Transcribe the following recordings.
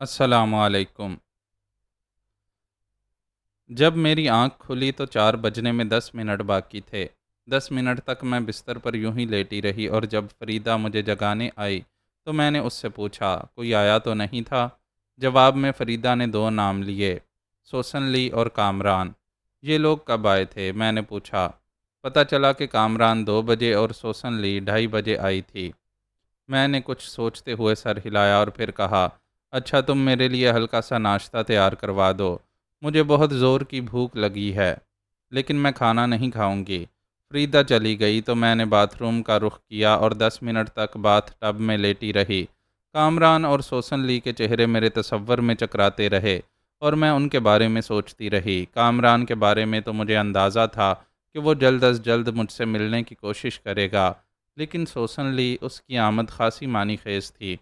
السلام علیکم۔ جب میری آنکھ کھلی تو 4 بجنے میں 10 منٹ باقی تھے۔ 10 منٹ تک میں بستر پر یوں ہی لیٹی رہی اور جب فریدہ مجھے جگانے آئی تو میں نے اس سے پوچھا کوئی آیا تو نہیں تھا؟ جواب میں فریدہ نے 2 نام لیے، سوسن لی اور کامران۔ یہ لوگ کب آئے تھے؟ میں نے پوچھا۔ پتہ چلا کہ کامران 2 بجے اور سوسن لی 2:30 بجے آئی تھی۔ میں نے کچھ سوچتے ہوئے سر ہلایا اور پھر کہا، اچھا تم میرے لیے ہلکا سا ناشتہ تیار کروا دو، مجھے بہت زور کی بھوک لگی ہے، لیکن میں کھانا نہیں کھاؤں گی۔ فریدہ چلی گئی تو میں نے باتھ روم کا رخ کیا اور 10 منٹ تک باتھ ٹب میں لیٹی رہی۔ کامران اور سوسن لی کے چہرے میرے تصور میں چکراتے رہے اور میں ان کے بارے میں سوچتی رہی۔ کامران کے بارے میں تو مجھے اندازہ تھا کہ وہ جلد از جلد مجھ سے ملنے کی کوشش کرے گا، لیکن سوسن لی، اس کی آمد خاصی معنی خیز تھی۔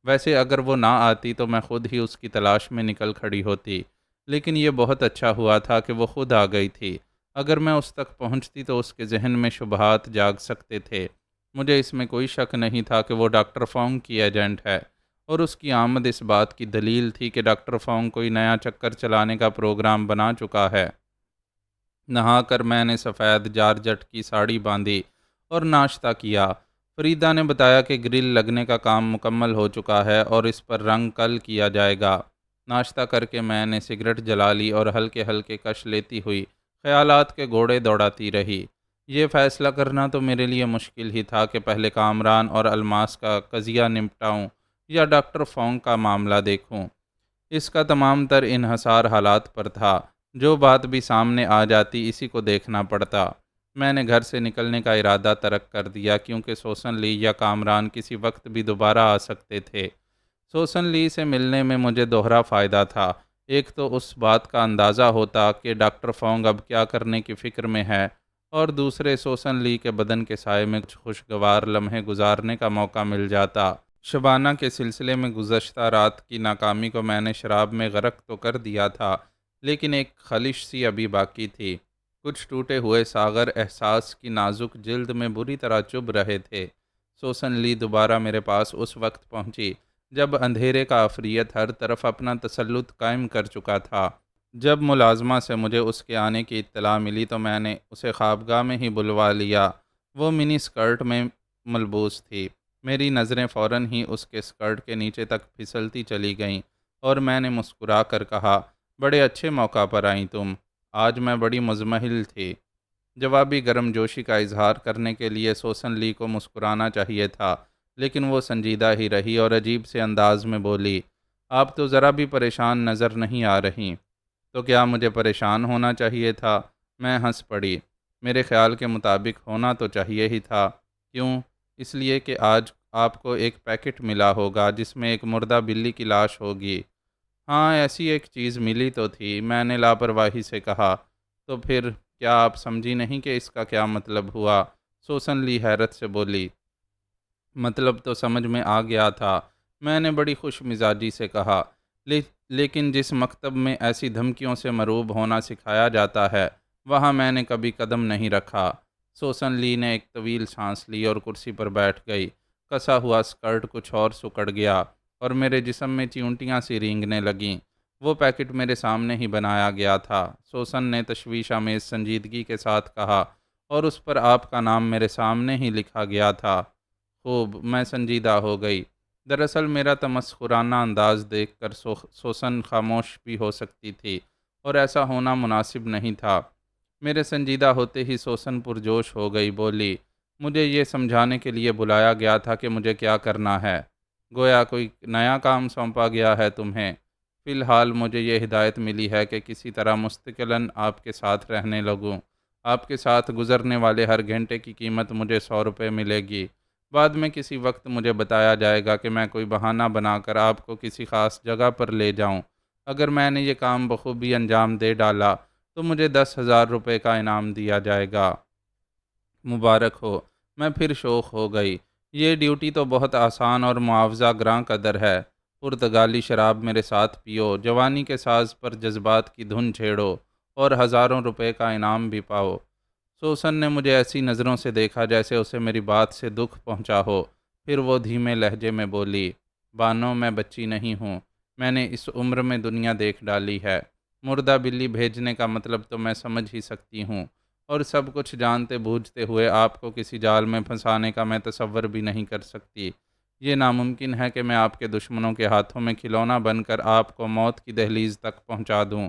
ویسے اگر وہ نہ آتی تو میں خود ہی اس کی تلاش میں نکل کھڑی ہوتی، لیکن یہ بہت اچھا ہوا تھا کہ وہ خود آ گئی تھی۔ اگر میں اس تک پہنچتی تو اس کے ذہن میں شبہات جاگ سکتے تھے۔ مجھے اس میں کوئی شک نہیں تھا کہ وہ ڈاکٹر فونگ کی ایجنٹ ہے، اور اس کی آمد اس بات کی دلیل تھی کہ ڈاکٹر فونگ کوئی نیا چکر چلانے کا پروگرام بنا چکا ہے۔ نہا کر میں نے سفید جارجٹ کی ساڑی باندھی اور ناشتہ کیا۔ فریدہ نے بتایا کہ گرل لگنے کا کام مکمل ہو چکا ہے اور اس پر رنگ کل کیا جائے گا۔ ناشتہ کر کے میں نے سگریٹ جلا لی اور ہلکے ہلکے کش لیتی ہوئی خیالات کے گھوڑے دوڑاتی رہی۔ یہ فیصلہ کرنا تو میرے لیے مشکل ہی تھا کہ پہلے کامران اور الماس کا قضیہ نمٹاؤں یا ڈاکٹر فونگ کا معاملہ دیکھوں۔ اس کا تمام تر انحصار حالات پر تھا۔ جو بات بھی سامنے آ جاتی اسی کو دیکھنا پڑتا۔ میں نے گھر سے نکلنے کا ارادہ ترک کر دیا کیونکہ سوسن لی یا کامران کسی وقت بھی دوبارہ آ سکتے تھے۔ سوسن لی سے ملنے میں مجھے دوہرا فائدہ تھا۔ ایک تو اس بات کا اندازہ ہوتا کہ ڈاکٹر فونگ اب کیا کرنے کی فکر میں ہے، اور دوسرے سوسن لی کے بدن کے سائے میں کچھ خوشگوار لمحے گزارنے کا موقع مل جاتا۔ شبانہ کے سلسلے میں گزشتہ رات کی ناکامی کو میں نے شراب میں غرق تو کر دیا تھا، لیکن ایک خلش سی ابھی باقی تھی۔ کچھ ٹوٹے ہوئے ساغر احساس کی نازک جلد میں بری طرح چبھ رہے تھے۔ سوسن لی دوبارہ میرے پاس اس وقت پہنچی جب اندھیرے کا عفریت ہر طرف اپنا تسلط قائم کر چکا تھا۔ جب ملازمہ سے مجھے اس کے آنے کی اطلاع ملی تو میں نے اسے خوابگاہ میں ہی بلوا لیا۔ وہ منی سکرٹ میں ملبوس تھی۔ میری نظریں فوراً ہی اس کے سکرٹ کے نیچے تک پھسلتی چلی گئیں اور میں نے مسکرا کر کہا، بڑے اچھے موقع پر آئیں تم، آج میں بڑی مزمحل تھی۔ جوابی گرم جوشی کا اظہار کرنے کے لیے سوسن لی کو مسکرانا چاہیے تھا، لیکن وہ سنجیدہ ہی رہی اور عجیب سے انداز میں بولی، آپ تو ذرا بھی پریشان نظر نہیں آ رہی۔ تو کیا مجھے پریشان ہونا چاہیے تھا؟ میں ہنس پڑی۔ میرے خیال کے مطابق ہونا تو چاہیے ہی تھا۔ کیوں؟ اس لیے کہ آج آپ کو ایک پیکٹ ملا ہوگا جس میں ایک مردہ بلی کی لاش ہوگی۔ ہاں، ایسی ایک چیز ملی تو تھی، میں نے لاپرواہی سے کہا۔ تو پھر کیا آپ سمجھی نہیں کہ اس کا کیا مطلب ہوا؟ سوسن لی حیرت سے بولی۔ مطلب تو سمجھ میں آ گیا تھا، میں نے بڑی خوش مزاجی سے کہا، لیکن جس مکتب میں ایسی دھمکیوں سے مرعوب ہونا سکھایا جاتا ہے وہاں میں نے کبھی قدم نہیں رکھا۔ سوسن لی نے ایک طویل سانس لی اور کرسی پر بیٹھ گئی۔ کسا ہوا سکرٹ کچھ اور سکڑ گیا اور میرے جسم میں چیونٹیاں سی رینگنے لگیں۔ وہ پیکٹ میرے سامنے ہی بنایا گیا تھا، سوسن نے تشویش آمیز سنجیدگی کے ساتھ کہا، اور اس پر آپ کا نام میرے سامنے ہی لکھا گیا تھا۔ خوب، میں سنجیدہ ہو گئی۔ دراصل میرا تمسخرانہ انداز دیکھ کر سوسن خاموش بھی ہو سکتی تھی، اور ایسا ہونا مناسب نہیں تھا۔ میرے سنجیدہ ہوتے ہی سوسن پرجوش ہو گئی، بولی، مجھے یہ سمجھانے کے لیے بلایا گیا تھا کہ مجھے کیا کرنا ہے؟ گویا کوئی نیا کام سونپا گیا ہے تمہیں؟ فی الحال مجھے یہ ہدایت ملی ہے کہ کسی طرح مستقلاً آپ کے ساتھ رہنے لگوں۔ آپ کے ساتھ گزرنے والے ہر گھنٹے کی قیمت مجھے 100 روپے ملے گی۔ بعد میں کسی وقت مجھے بتایا جائے گا کہ میں کوئی بہانہ بنا کر آپ کو کسی خاص جگہ پر لے جاؤں۔ اگر میں نے یہ کام بخوبی انجام دے ڈالا تو مجھے 10,000 روپے کا انعام دیا جائے گا۔ مبارک ہو۔ میں پھر شوخ ہو گئی۔ یہ ڈیوٹی تو بہت آسان اور معاوضہ گراں قدر ہے۔ پرتگالی شراب میرے ساتھ پیو، جوانی کے ساز پر جذبات کی دھن چھیڑو، اور ہزاروں روپے کا انعام بھی پاؤ۔ سوسن نے مجھے ایسی نظروں سے دیکھا جیسے اسے میری بات سے دکھ پہنچا ہو۔ پھر وہ دھیمے لہجے میں بولی، بانو، میں بچی نہیں ہوں۔ میں نے اس عمر میں دنیا دیکھ ڈالی ہے۔ مردہ بلی بھیجنے کا مطلب تو میں سمجھ ہی سکتی ہوں، اور سب کچھ جانتے بوجھتے ہوئے آپ کو کسی جال میں پھنسانے کا میں تصور بھی نہیں کر سکتی۔ یہ ناممکن ہے کہ میں آپ کے دشمنوں کے ہاتھوں میں کھلونا بن کر آپ کو موت کی دہلیز تک پہنچا دوں،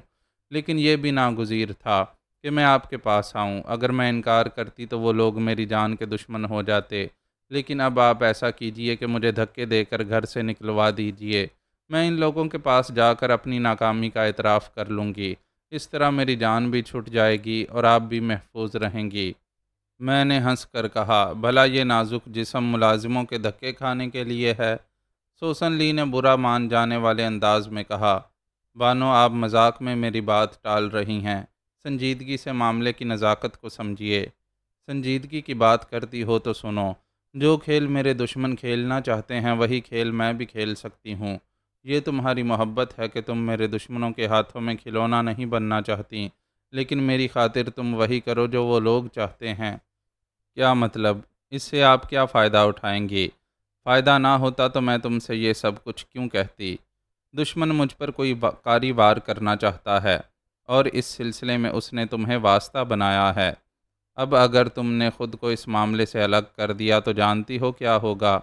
لیکن یہ بھی ناگزیر تھا کہ میں آپ کے پاس آؤں۔ اگر میں انکار کرتی تو وہ لوگ میری جان کے دشمن ہو جاتے، لیکن اب آپ ایسا کیجئے کہ مجھے دھکے دے کر گھر سے نکلوا دیجئے۔ میں ان لوگوں کے پاس جا کر اپنی ناکامی کا اعتراف کر لوں گی۔ اس طرح میری جان بھی چھٹ جائے گی اور آپ بھی محفوظ رہیں گی۔ میں نے ہنس کر کہا، بھلا یہ نازک جسم ملازموں کے دھکے کھانے کے لیے ہے؟ سوسن لی نے برا مان جانے والے انداز میں کہا، بانو آپ مذاق میں میری بات ٹال رہی ہیں۔ سنجیدگی سے معاملے کی نزاکت کو سمجھیے۔ سنجیدگی کی بات کرتی ہو تو سنو، جو کھیل میرے دشمن کھیلنا چاہتے ہیں وہی کھیل میں بھی کھیل سکتی ہوں۔ یہ تمہاری محبت ہے کہ تم میرے دشمنوں کے ہاتھوں میں کھلونا نہیں بننا چاہتی، لیکن میری خاطر تم وہی کرو جو وہ لوگ چاہتے ہیں۔ کیا مطلب؟ اس سے آپ کیا فائدہ اٹھائیں گی؟ فائدہ نہ ہوتا تو میں تم سے یہ سب کچھ کیوں کہتی؟ دشمن مجھ پر کوئی کاری وار کرنا چاہتا ہے، اور اس سلسلے میں اس نے تمہیں واسطہ بنایا ہے۔ اب اگر تم نے خود کو اس معاملے سے الگ کر دیا تو جانتی ہو کیا ہوگا؟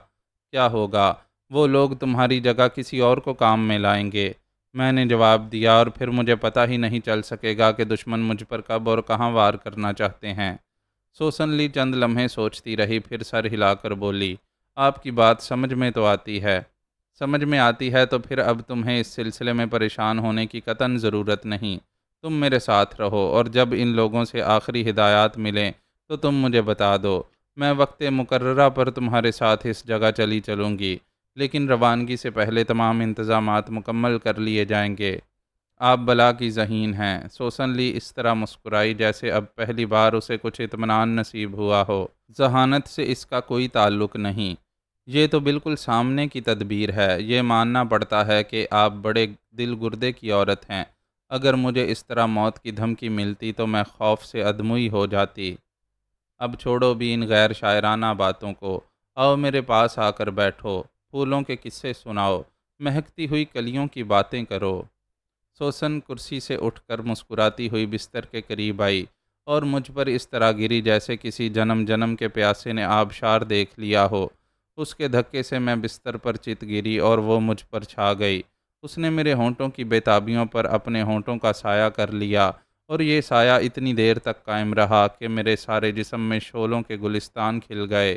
کیا ہوگا؟ وہ لوگ تمہاری جگہ کسی اور کو کام میں لائیں گے۔ میں نے جواب دیا، اور پھر مجھے پتہ ہی نہیں چل سکے گا کہ دشمن مجھ پر کب اور کہاں وار کرنا چاہتے ہیں۔ سوسن لی چند لمحے سوچتی رہی، پھر سر ہلا کر بولی، آپ کی بات سمجھ میں تو آتی ہے۔ سمجھ میں آتی ہے تو پھر اب تمہیں اس سلسلے میں پریشان ہونے کی قطعاً ضرورت نہیں۔ تم میرے ساتھ رہو، اور جب ان لوگوں سے آخری ہدایات ملیں تو تم مجھے بتا دو۔ میں وقت مقررہ پر تمہارے ساتھ اس جگہ چلی چلوں گی، لیکن روانگی سے پہلے تمام انتظامات مکمل کر لیے جائیں گے۔ آپ بلا کی ذہین ہیں۔ سوسن لی اس طرح مسکرائی جیسے اب پہلی بار اسے کچھ اطمینان نصیب ہوا ہو۔ ذہانت سے اس کا کوئی تعلق نہیں، یہ تو بالکل سامنے کی تدبیر ہے۔ یہ ماننا پڑتا ہے کہ آپ بڑے دل گردے کی عورت ہیں۔ اگر مجھے اس طرح موت کی دھمکی ملتی تو میں خوف سے ادموئی ہو جاتی۔ اب چھوڑو بھی ان غیر شاعرانہ باتوں کو، آؤ میرے پاس آ کر بیٹھو، پھولوں کے قصے سناؤ، مہکتی ہوئی کلیوں کی باتیں کرو۔ سوسن کرسی سے اٹھ کر مسکراتی ہوئی بستر کے قریب آئی اور مجھ پر اس طرح گری جیسے کسی جنم جنم کے پیاسے نے آبشار دیکھ لیا ہو۔ اس کے دھکے سے میں بستر پر چت گری اور وہ مجھ پر چھا گئی۔ اس نے میرے ہونٹوں کی بےتابیوں پر اپنے ہونٹوں کا سایہ کر لیا، اور یہ سایہ اتنی دیر تک قائم رہا کہ میرے سارے جسم میں شعلوں کے گلستان کھل گئے۔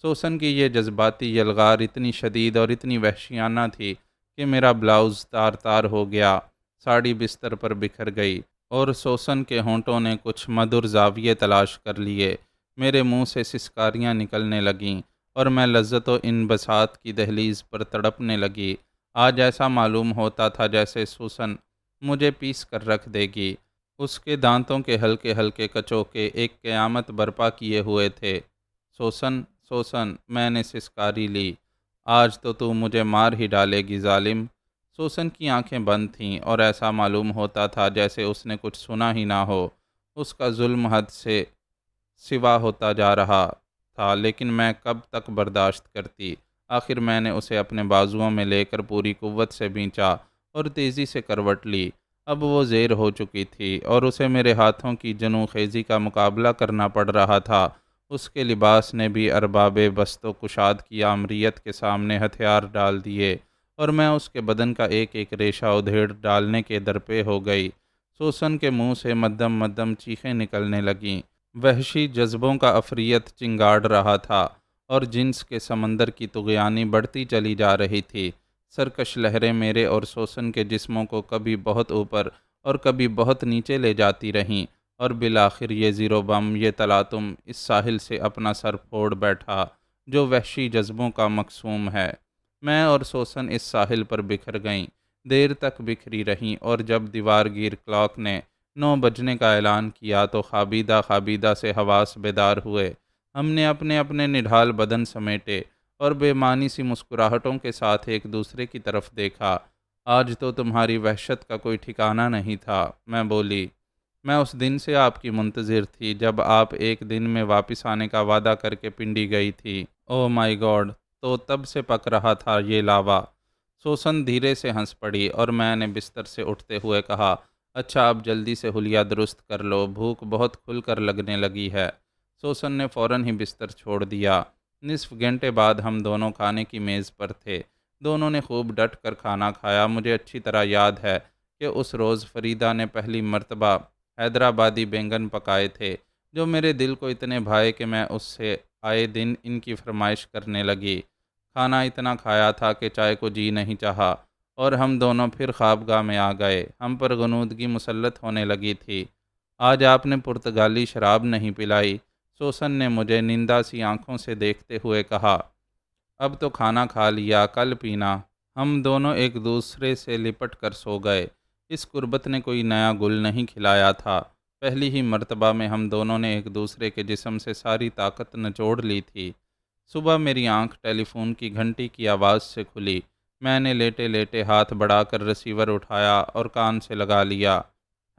سوسن کی یہ جذباتی یلغار اتنی شدید اور اتنی وحشیانہ تھی کہ میرا بلاؤز تار تار ہو گیا، ساڑی بستر پر بکھر گئی، اور سوسن کے ہونٹوں نے کچھ مدر زاویے تلاش کر لیے۔ میرے منہ سے سسکاریاں نکلنے لگیں، اور میں لذت و انبساط کی دہلیز پر تڑپنے لگی۔ آج ایسا معلوم ہوتا تھا جیسے سوسن مجھے پیس کر رکھ دے گی۔ اس کے دانتوں کے ہلکے ہلکے کچوکے ایک قیامت برپا کیے ہوئے تھے۔ سوسن، سوسن، میں نے سسکاری لی، آج تو مجھے مار ہی ڈالے گی ظالم۔ سوسن کی آنکھیں بند تھیں، اور ایسا معلوم ہوتا تھا جیسے اس نے کچھ سنا ہی نہ ہو۔ اس کا ظلم حد سے سوا ہوتا جا رہا تھا، لیکن میں کب تک برداشت کرتی؟ آخر میں نے اسے اپنے بازوؤں میں لے کر پوری قوت سے بینچا اور تیزی سے کروٹ لی۔ اب وہ زیر ہو چکی تھی، اور اسے میرے ہاتھوں کی جنوں خیزی کا مقابلہ کرنا پڑ رہا تھا۔ اس کے لباس نے بھی ارباب بست و کشاد کی آمریت کے سامنے ہتھیار ڈال دیے، اور میں اس کے بدن کا ایک ایک ریشہ ادھیڑ ڈالنے کے درپے ہو گئی۔ سوسن کے منہ سے مدم مدم چیخیں نکلنے لگیں۔ وحشی جذبوں کا عفریت چنگاڑ رہا تھا، اور جنس کے سمندر کی طغیانی بڑھتی چلی جا رہی تھی۔ سرکش لہریں میرے اور سوسن کے جسموں کو کبھی بہت اوپر اور کبھی بہت نیچے لے جاتی رہیں، اور بالآخر یہ زیر و بم، یہ تلاطم اس ساحل سے اپنا سر پھوڑ بیٹھا جو وحشی جذبوں کا مقصوم ہے۔ میں اور سوسن اس ساحل پر بکھر گئیں، دیر تک بکھری رہیں، اور جب دیوار گیر کلاک نے 9 بجنے کا اعلان کیا تو خوابیدہ خوابیدہ سے حواس بیدار ہوئے۔ ہم نے اپنے اپنے نڈھال بدن سمیٹے اور بے معنی سی مسکراہٹوں کے ساتھ ایک دوسرے کی طرف دیکھا۔ آج تو تمہاری وحشت کا کوئی ٹھکانہ نہیں تھا، میں بولی۔ میں اس دن سے آپ کی منتظر تھی جب آپ ایک دن میں واپس آنے کا وعدہ کر کے پنڈی گئی تھی۔ او مائی گاڈ! تو تب سے پک رہا تھا یہ لاوا۔ سوسن دھیرے سے ہنس پڑی اور میں نے بستر سے اٹھتے ہوئے کہا، اچھا اب جلدی سے حلیہ درست کر لو، بھوک بہت کھل کر لگنے لگی ہے۔ سوسن نے فوراً ہی بستر چھوڑ دیا۔ نصف گھنٹے بعد ہم دونوں کھانے کی میز پر تھے۔ دونوں نے خوب ڈٹ کر کھانا کھایا۔ مجھے اچھی طرح یاد ہے کہ اس روز فریدہ نے پہلی مرتبہ حیدرآبادی بینگن پکائے تھے، جو میرے دل کو اتنے بھائے کہ میں اس سے آئے دن ان کی فرمائش کرنے لگی۔ کھانا اتنا کھایا تھا کہ چائے کو جی نہیں چاہا اور ہم دونوں پھر خوابگاہ میں آ گئے۔ ہم پر غنودگی مسلط ہونے لگی تھی۔ آج آپ نے پرتگالی شراب نہیں پلائی، سوسن نے مجھے نندا سی آنکھوں سے دیکھتے ہوئے کہا۔ اب تو کھانا کھا لیا، کل پینا۔ ہم دونوں ایک دوسرے سے لپٹ کر سو گئے۔ اس قربت نے کوئی نیا گل نہیں کھلایا تھا۔ پہلی ہی مرتبہ میں ہم دونوں نے ایک دوسرے کے جسم سے ساری طاقت نچوڑ لی تھی۔ صبح میری آنکھ ٹیلی فون کی گھنٹی کی آواز سے کھلی۔ میں نے لیٹے لیٹے ہاتھ بڑھا کر ریسیور اٹھایا اور کان سے لگا لیا۔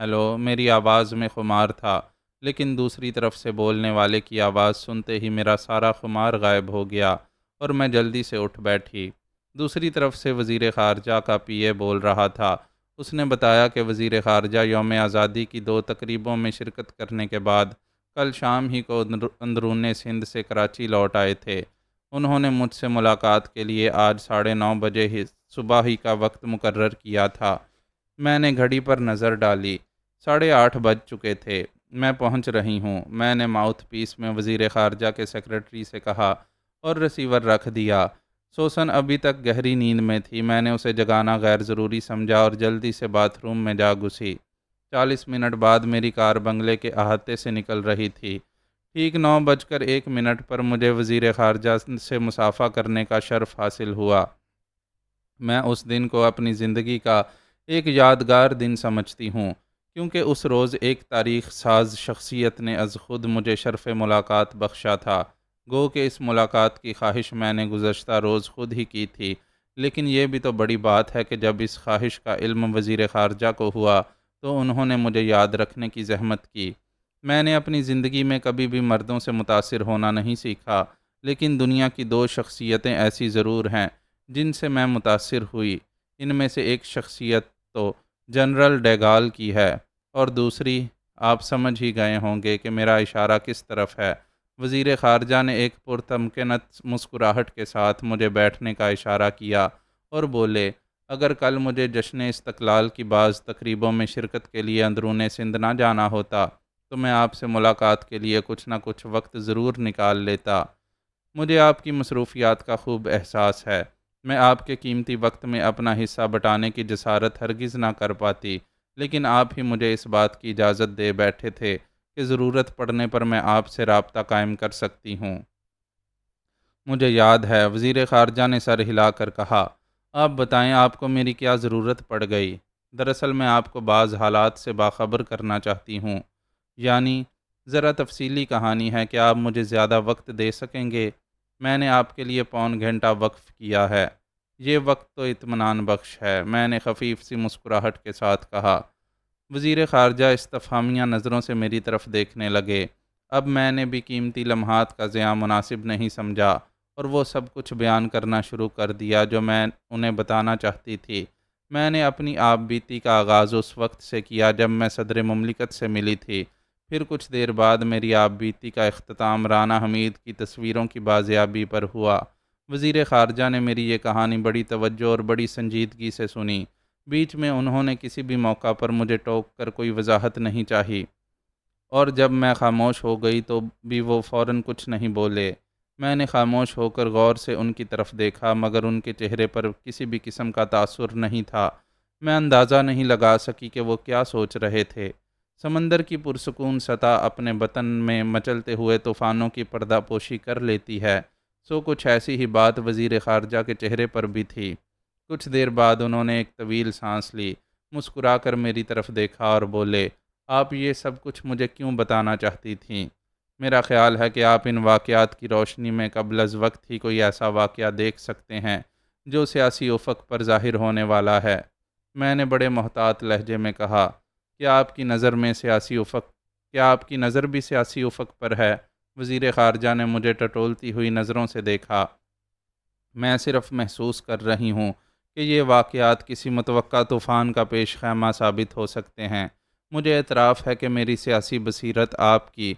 ہیلو، میری آواز میں خمار تھا، لیکن دوسری طرف سے بولنے والے کی آواز سنتے ہی میرا سارا خمار غائب ہو گیا اور میں جلدی سے اٹھ بیٹھی۔ دوسری طرف سے وزیر خارجہ کا پی اے بول رہا تھا۔ اس نے بتایا کہ وزیر خارجہ یوم آزادی کی 2 تقریبوں میں شرکت کرنے کے بعد کل شام ہی کو اندرون سندھ سے کراچی لوٹ آئے تھے۔ انہوں نے مجھ سے ملاقات کے لیے آج 9:30 بجے ہی صبح ہی کا وقت مقرر کیا تھا۔ میں نے گھڑی پر نظر ڈالی۔ 8:30 بج چکے تھے۔ میں پہنچ رہی ہوں، میں نے ماؤتھ پیس میں وزیر خارجہ کے سیکرٹری سے کہا اور ریسیور رکھ دیا۔ سوسن ابھی تک گہری نیند میں تھی۔ میں نے اسے جگانا غیر ضروری سمجھا اور جلدی سے باتھ روم میں جا گھسی۔ 40 منٹ بعد میری کار بنگلے کے احاطے سے نکل رہی تھی۔ ٹھیک 9:01 پر مجھے وزیر خارجہ سے مصافحہ کرنے کا شرف حاصل ہوا۔ میں اس دن کو اپنی زندگی کا ایک یادگار دن سمجھتی ہوں، کیونکہ اس روز ایک تاریخ ساز شخصیت نے از خود مجھے شرف ملاقات بخشا تھا۔ گو کہ اس ملاقات کی خواہش میں نے گزشتہ روز خود ہی کی تھی، لیکن یہ بھی تو بڑی بات ہے کہ جب اس خواہش کا علم وزیر خارجہ کو ہوا تو انہوں نے مجھے یاد رکھنے کی زحمت کی۔ میں نے اپنی زندگی میں کبھی بھی مردوں سے متاثر ہونا نہیں سیکھا، لیکن دنیا کی 2 شخصیتیں ایسی ضرور ہیں جن سے میں متاثر ہوئی۔ ان میں سے ایک شخصیت تو جنرل ڈیگال کی ہے اور دوسری آپ سمجھ ہی گئے ہوں گے کہ میرا اشارہ کس طرف ہے۔ وزیر خارجہ نے ایک پرتمکنت مسکراہٹ کے ساتھ مجھے بیٹھنے کا اشارہ کیا اور بولے، اگر کل مجھے جشن استقلال کی بعض تقریبوں میں شرکت کے لیے اندرون سندھ نہ جانا ہوتا تو میں آپ سے ملاقات کے لیے کچھ نہ کچھ وقت ضرور نکال لیتا۔ مجھے آپ کی مصروفیات کا خوب احساس ہے۔ میں آپ کے قیمتی وقت میں اپنا حصہ بٹانے کی جسارت ہرگز نہ کر پاتی، لیکن آپ ہی مجھے اس بات کی اجازت دے بیٹھے تھے کہ ضرورت پڑنے پر میں آپ سے رابطہ قائم کر سکتی ہوں۔ مجھے یاد ہے، وزیر خارجہ نے سر ہلا کر کہا، آپ بتائیں آپ کو میری کیا ضرورت پڑ گئی؟ دراصل میں آپ کو بعض حالات سے باخبر کرنا چاہتی ہوں۔ یعنی ذرا تفصیلی کہانی ہے کہ آپ مجھے زیادہ وقت دے سکیں گے؟ میں نے آپ کے لیے پون گھنٹہ وقف کیا ہے۔ یہ وقت تو اطمینان بخش ہے، میں نے خفیف سی مسکراہٹ کے ساتھ کہا۔ وزیر خارجہ استفہامیہ نظروں سے میری طرف دیکھنے لگے۔ اب میں نے بھی قیمتی لمحات کا ضیاع مناسب نہیں سمجھا اور وہ سب کچھ بیان کرنا شروع کر دیا جو میں انہیں بتانا چاہتی تھی۔ میں نے اپنی آپ بیتی کا آغاز اس وقت سے کیا جب میں صدر مملکت سے ملی تھی۔ پھر کچھ دیر بعد میری آپ بیتی کا اختتام رانا حمید کی تصویروں کی بازیابی پر ہوا۔ وزیر خارجہ نے میری یہ کہانی بڑی توجہ اور بڑی سنجیدگی سے سنی۔ بیچ میں انہوں نے کسی بھی موقع پر مجھے ٹوک کر کوئی وضاحت نہیں چاہی، اور جب میں خاموش ہو گئی تو بھی وہ فوراً کچھ نہیں بولے۔ میں نے خاموش ہو کر غور سے ان کی طرف دیکھا، مگر ان کے چہرے پر کسی بھی قسم کا تاثر نہیں تھا۔ میں اندازہ نہیں لگا سکی کہ وہ کیا سوچ رہے تھے۔ سمندر کی پرسکون سطح اپنے بطن میں مچلتے ہوئے طوفانوں کی پردہ پوشی کر لیتی ہے، سو کچھ ایسی ہی بات وزیر خارجہ کے چہرے پر بھی تھی۔ کچھ دیر بعد انہوں نے ایک طویل سانس لی، مسکرا کر میری طرف دیکھا اور بولے، آپ یہ سب کچھ مجھے کیوں بتانا چاہتی تھیں؟ میرا خیال ہے کہ آپ ان واقعات کی روشنی میں قبل از وقت ہی کوئی ایسا واقعہ دیکھ سکتے ہیں جو سیاسی افق پر ظاہر ہونے والا ہے۔ میں نے بڑے محتاط لہجے میں کہا، کیا آپ کی نظر بھی سیاسی افق پر ہے؟ وزیر خارجہ نے مجھے ٹٹولتی ہوئی نظروں سے دیکھا۔ میں صرف محسوس کر رہی ہوں کہ یہ واقعات کسی متوقع طوفان کا پیش خیمہ ثابت ہو سکتے ہیں۔ مجھے اعتراف ہے کہ میری سیاسی بصیرت آپ کی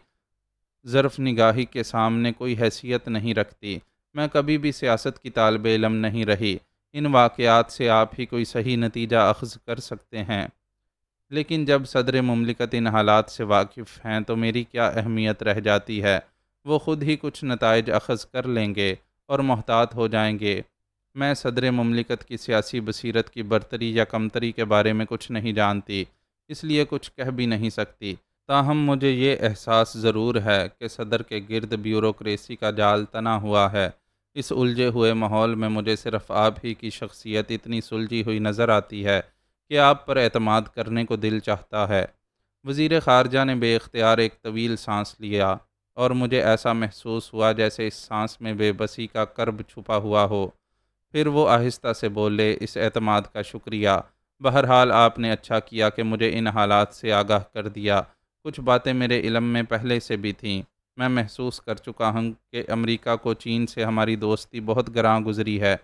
ظرف نگاہی کے سامنے کوئی حیثیت نہیں رکھتی۔ میں کبھی بھی سیاست کی طالب علم نہیں رہی۔ ان واقعات سے آپ ہی کوئی صحیح نتیجہ اخذ کر سکتے ہیں، لیکن جب صدر مملکت ان حالات سے واقف ہیں تو میری کیا اہمیت رہ جاتی ہے؟ وہ خود ہی کچھ نتائج اخذ کر لیں گے اور محتاط ہو جائیں گے۔ میں صدر مملکت کی سیاسی بصیرت کی برتری یا کمتری کے بارے میں کچھ نہیں جانتی، اس لیے کچھ کہہ بھی نہیں سکتی۔ تاہم مجھے یہ احساس ضرور ہے کہ صدر کے گرد بیوروکریسی کا جال تنا ہوا ہے۔ اس الجھے ہوئے ماحول میں مجھے صرف آپ ہی کی شخصیت اتنی سلجھی ہوئی نظر آتی ہے کہ آپ پر اعتماد کرنے کو دل چاہتا ہے۔ وزیر خارجہ نے بے اختیار ایک طویل سانس لیا اور مجھے ایسا محسوس ہوا جیسے اس سانس میں بے بسی کا کرب چھپا ہوا ہو۔ پھر وہ آہستہ سے بولے، اس اعتماد کا شکریہ۔ بہرحال آپ نے اچھا کیا کہ مجھے ان حالات سے آگاہ کر دیا۔ کچھ باتیں میرے علم میں پہلے سے بھی تھیں۔ میں محسوس کر چکا ہوں کہ امریکہ کو چین سے ہماری دوستی بہت گراں گزری ہے۔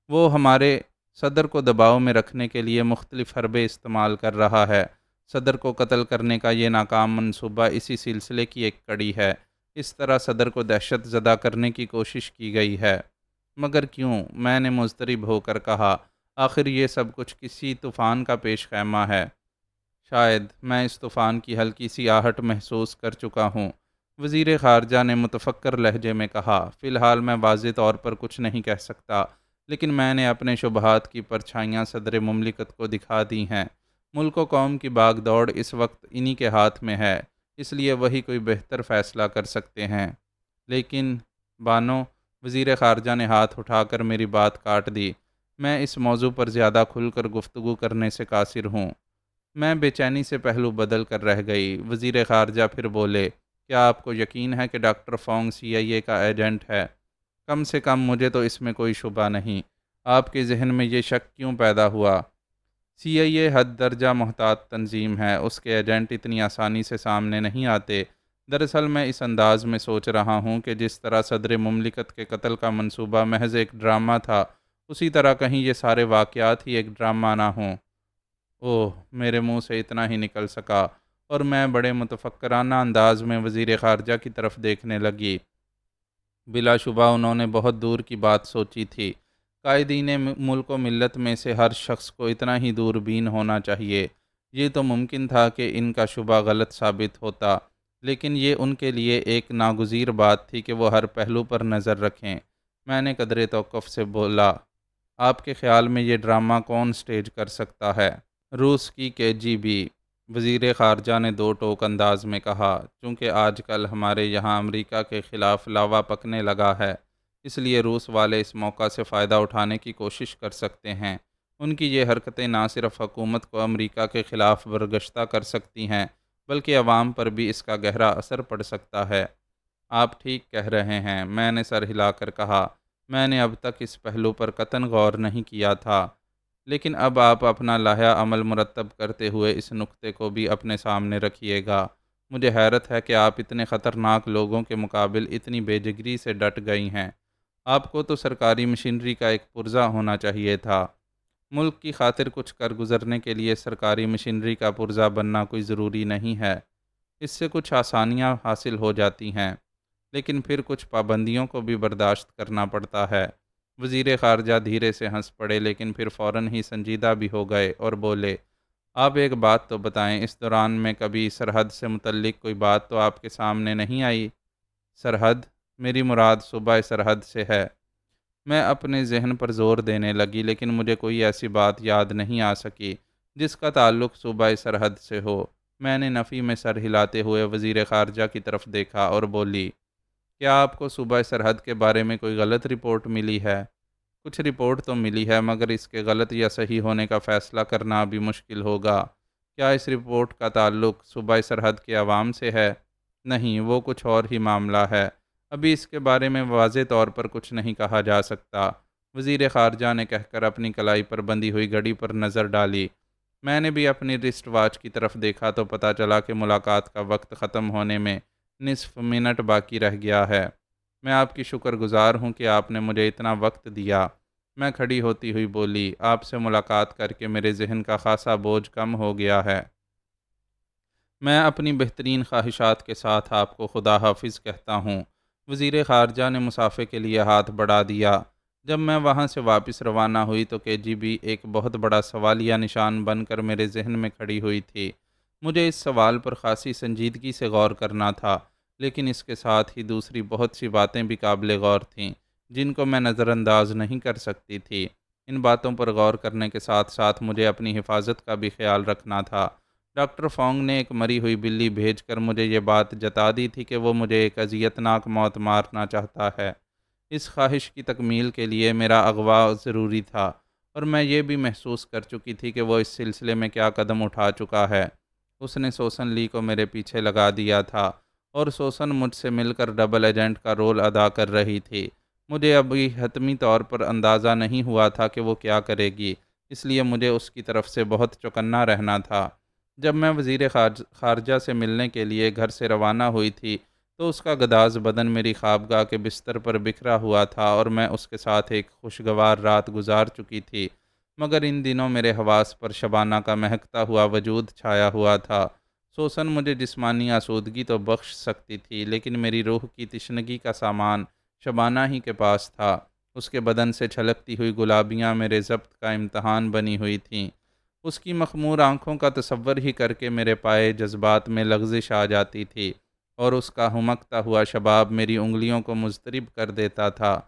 وہ ہمارے صدر کو دباؤ میں رکھنے کے لیے مختلف حربے استعمال کر رہا ہے۔ صدر کو قتل کرنے کا یہ ناکام منصوبہ اسی سلسلے کی ایک کڑی ہے۔ اس طرح صدر کو دہشت زدہ کرنے کی کوشش کی گئی ہے۔ مگر کیوں؟ میں نے مضطرب ہو کر کہا۔ آخر یہ سب کچھ کسی طوفان کا پیش خیمہ ہے۔ شاید میں اس طوفان کی ہلکی سی آہٹ محسوس کر چکا ہوں۔ وزیر خارجہ نے متفکر لہجے میں کہا، فی الحال میں واضح طور پر کچھ نہیں کہہ سکتا، لیکن میں نے اپنے شبہات کی پرچھائیاں صدر مملکت کو دکھا دی ہیں۔ ملک و قوم کی باغ دوڑ اس وقت انہی کے ہاتھ میں ہے، اس لیے وہی کوئی بہتر فیصلہ کر سکتے ہیں۔ لیکن بانو، وزیر خارجہ نے ہاتھ اٹھا کر میری بات کاٹ دی، میں اس موضوع پر زیادہ کھل کر گفتگو کرنے سے قاصر ہوں۔ میں بے چینی سے پہلو بدل کر رہ گئی۔ وزیر خارجہ پھر بولے، کیا آپ کو یقین ہے کہ ڈاکٹر فونگ CIA کا ایجنٹ ہے؟ کم سے کم مجھے تو اس میں کوئی شبہ نہیں۔ آپ کے ذہن میں یہ شک کیوں پیدا ہوا؟ CIA حد درجہ محتاط تنظیم ہے، اس کے ایجنٹ اتنی آسانی سے سامنے نہیں آتے۔ دراصل میں اس انداز میں سوچ رہا ہوں کہ جس طرح صدر مملکت کے قتل کا منصوبہ محض ایک ڈرامہ تھا، اسی طرح کہیں یہ سارے واقعات ہی ایک ڈرامہ نہ ہوں۔ اوہ، میرے منہ سے اتنا ہی نکل سکا اور میں بڑے متفکرانہ انداز میں وزیر خارجہ کی طرف دیکھنے لگی۔ بلا شبہ انہوں نے بہت دور کی بات سوچی تھی۔ قائدین ملک و ملت میں سے ہر شخص کو اتنا ہی دوربین ہونا چاہیے۔ یہ تو ممکن تھا کہ ان کا شبہ غلط ثابت ہوتا، لیکن یہ ان کے لیے ایک ناگزیر بات تھی کہ وہ ہر پہلو پر نظر رکھیں۔ میں نے قدرے توقف سے بولا، آپ کے خیال میں یہ ڈرامہ کون سٹیج کر سکتا ہے؟ روس کی KGB، وزیر خارجہ نے دو ٹوک انداز میں کہا۔ چونکہ آج کل ہمارے یہاں امریکہ کے خلاف لاوا پکنے لگا ہے، اس لیے روس والے اس موقع سے فائدہ اٹھانے کی کوشش کر سکتے ہیں۔ ان کی یہ حرکتیں نہ صرف حکومت کو امریکہ کے خلاف برگشتہ کر سکتی ہیں، بلکہ عوام پر بھی اس کا گہرا اثر پڑ سکتا ہے۔ آپ ٹھیک کہہ رہے ہیں، میں نے سر ہلا کر کہا۔ میں نے اب تک اس پہلو پر قطعاً غور نہیں کیا تھا، لیکن اب آپ اپنا لائحہ عمل مرتب کرتے ہوئے اس نقطے کو بھی اپنے سامنے رکھیے گا۔ مجھے حیرت ہے کہ آپ اتنے خطرناک لوگوں کے مقابل اتنی بے جگری سے ڈٹ گئی ہیں۔ آپ کو تو سرکاری مشینری کا ایک پرزہ ہونا چاہیے تھا۔ ملک کی خاطر کچھ کر گزرنے کے لیے سرکاری مشینری کا پرزہ بننا کوئی ضروری نہیں ہے۔ اس سے کچھ آسانیاں حاصل ہو جاتی ہیں، لیکن پھر کچھ پابندیوں کو بھی برداشت کرنا پڑتا ہے۔ وزیر خارجہ دھیرے سے ہنس پڑے، لیکن پھر فوراً ہی سنجیدہ بھی ہو گئے اور بولے، آپ ایک بات تو بتائیں، اس دوران میں کبھی سرحد سے متعلق کوئی بات تو آپ کے سامنے نہیں آئی؟ سرحد؟ میری مراد صوبہ سرحد سے ہے۔ میں اپنے ذہن پر زور دینے لگی، لیکن مجھے کوئی ایسی بات یاد نہیں آ سکی جس کا تعلق صوبہ سرحد سے ہو۔ میں نے نفی میں سر ہلاتے ہوئے وزیر خارجہ کی طرف دیکھا اور بولی، کیا آپ کو صوبہ سرحد کے بارے میں کوئی غلط رپورٹ ملی ہے؟ کچھ رپورٹ تو ملی ہے، مگر اس کے غلط یا صحیح ہونے کا فیصلہ کرنا ابھی مشکل ہوگا۔ کیا اس رپورٹ کا تعلق صوبہ سرحد کے عوام سے ہے؟ نہیں، وہ کچھ اور ہی معاملہ ہے۔ ابھی اس کے بارے میں واضح طور پر کچھ نہیں کہا جا سکتا۔ وزیر خارجہ نے کہہ کر اپنی کلائی پر بندھی ہوئی گھڑی پر نظر ڈالی۔ میں نے بھی اپنی رسٹ واچ کی طرف دیکھا تو پتہ چلا کہ ملاقات کا وقت ختم ہونے میں نصف منٹ باقی رہ گیا ہے۔ میں آپ کی شکر گزار ہوں کہ آپ نے مجھے اتنا وقت دیا۔ میں کھڑی ہوتی ہوئی بولی، آپ سے ملاقات کر کے میرے ذہن کا خاصا بوجھ کم ہو گیا ہے۔ میں اپنی بہترین خواہشات کے ساتھ آپ کو خدا حافظ کہتا ہوں۔ وزیر خارجہ نے مسافے کے لیے ہاتھ بڑھا دیا۔ جب میں وہاں سے واپس روانہ ہوئی تو KGB ایک بہت بڑا سوالیہ نشان بن کر میرے ذہن میں کھڑی ہوئی تھی۔ مجھے اس سوال پر خاصی سنجیدگی سے غور کرنا تھا، لیکن اس کے ساتھ ہی دوسری بہت سی باتیں بھی قابل غور تھیں، جن کو میں نظر انداز نہیں کر سکتی تھی۔ ان باتوں پر غور کرنے کے ساتھ ساتھ مجھے اپنی حفاظت کا بھی خیال رکھنا تھا۔ ڈاکٹر فونگ نے ایک مری ہوئی بلی بھیج کر مجھے یہ بات جتا دی تھی کہ وہ مجھے ایک اذیتناک موت مارنا چاہتا ہے۔ اس خواہش کی تکمیل کے لیے میرا اغوا ضروری تھا، اور میں یہ بھی محسوس کر چکی تھی کہ وہ اس سلسلے میں کیا قدم اٹھا چکا ہے۔ اس نے سوسن لی کو میرے پیچھے لگا دیا تھا، اور سوسن مجھ سے مل کر ڈبل ایجنٹ کا رول ادا کر رہی تھی۔ مجھے ابھی حتمی طور پر اندازہ نہیں ہوا تھا کہ وہ کیا کرے گی، اس لیے مجھے اس کی طرف سے بہت چوکنا رہنا تھا۔ جب میں وزیر خارجہ سے ملنے کے لیے گھر سے روانہ ہوئی تھی تو اس کا گداز بدن میری خوابگاہ کے بستر پر بکھرا ہوا تھا، اور میں اس کے ساتھ ایک خوشگوار رات گزار چکی تھی، مگر ان دنوں میرے حواس پر شبانہ کا مہکتا ہوا وجود چھایا ہوا تھا۔ سوسن مجھے جسمانی آسودگی تو بخش سکتی تھی، لیکن میری روح کی تشنگی کا سامان شبانہ ہی کے پاس تھا۔ اس کے بدن سے چھلکتی ہوئی گلابیاں میرے ضبط کا امتحان بنی ہوئی تھیں۔ اس کی مخمور آنکھوں کا تصور ہی کر کے میرے پائے جذبات میں لغزش آ جاتی تھی، اور اس کا ہمکتا ہوا شباب میری انگلیوں کو مضطرب کر دیتا تھا۔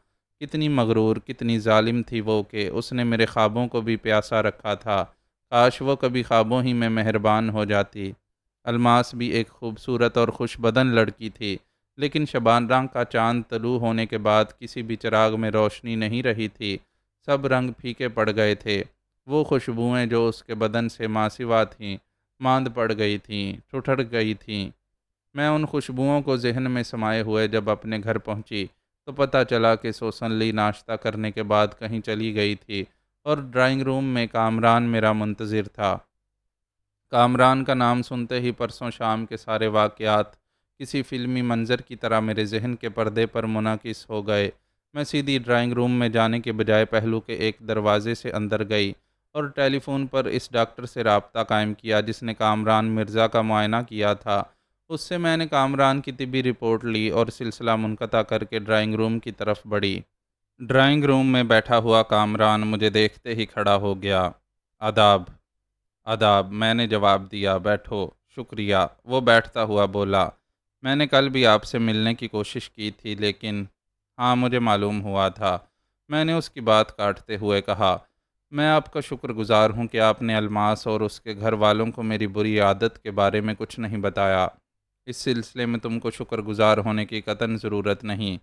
کتنی مغرور، کتنی ظالم تھی وہ کہ اس نے میرے خوابوں کو بھی پیاسا رکھا تھا۔ کاش وہ کبھی خوابوں ہی میں مہربان ہو جاتی۔ الماس بھی ایک خوبصورت اور خوش بدن لڑکی تھی، لیکن شبانہ کا چاند طلوع ہونے کے بعد کسی بھی چراغ میں روشنی نہیں رہی تھی، سب رنگ پھیکے پڑ گئے تھے۔ وہ خوشبوئیں جو اس کے بدن سے ماسوا تھیں، ماند پڑ گئی تھیں، ٹھٹر گئی تھیں۔ میں ان خوشبوؤں کو ذہن میں سمائے ہوئے جب اپنے گھر پہنچی تو پتہ چلا کہ سوسن لی ناشتہ کرنے کے بعد کہیں چلی گئی تھی، اور ڈرائنگ روم میں کامران میرا منتظر تھا۔ کامران کا نام سنتے ہی پرسوں شام کے سارے واقعات کسی فلمی منظر کی طرح میرے ذہن کے پردے پر منعکس ہو گئے۔ میں سیدھی ڈرائنگ روم میں جانے کے بجائے پہلو کے ایک دروازے سے اندر گئی اور ٹیلی فون پر اس ڈاکٹر سے رابطہ قائم کیا جس نے کامران مرزا کا معائنہ کیا تھا۔ اس سے میں نے کامران کی طبی رپورٹ لی اور سلسلہ منقطع کر کے ڈرائنگ روم کی طرف بڑھی۔ ڈرائنگ روم میں بیٹھا ہوا کامران مجھے دیکھتے ہی کھڑا ہو گیا۔ آداب۔ آداب، میں نے جواب دیا۔ بیٹھو۔ شکریہ، وہ بیٹھتا ہوا بولا۔ میں نے کل بھی آپ سے ملنے کی کوشش کی تھی، لیکن ہاں، مجھے معلوم ہوا تھا، میں نے اس کی بات کاٹتے ہوئے کہا۔ میں آپ کا شکر گزار ہوں کہ آپ نے الماس اور اس کے گھر والوں کو میری بری عادت کے بارے میں کچھ نہیں بتایا۔ اس سلسلے میں تم کو شکر گزار ہونے کی قطعاً ضرورت نہیں،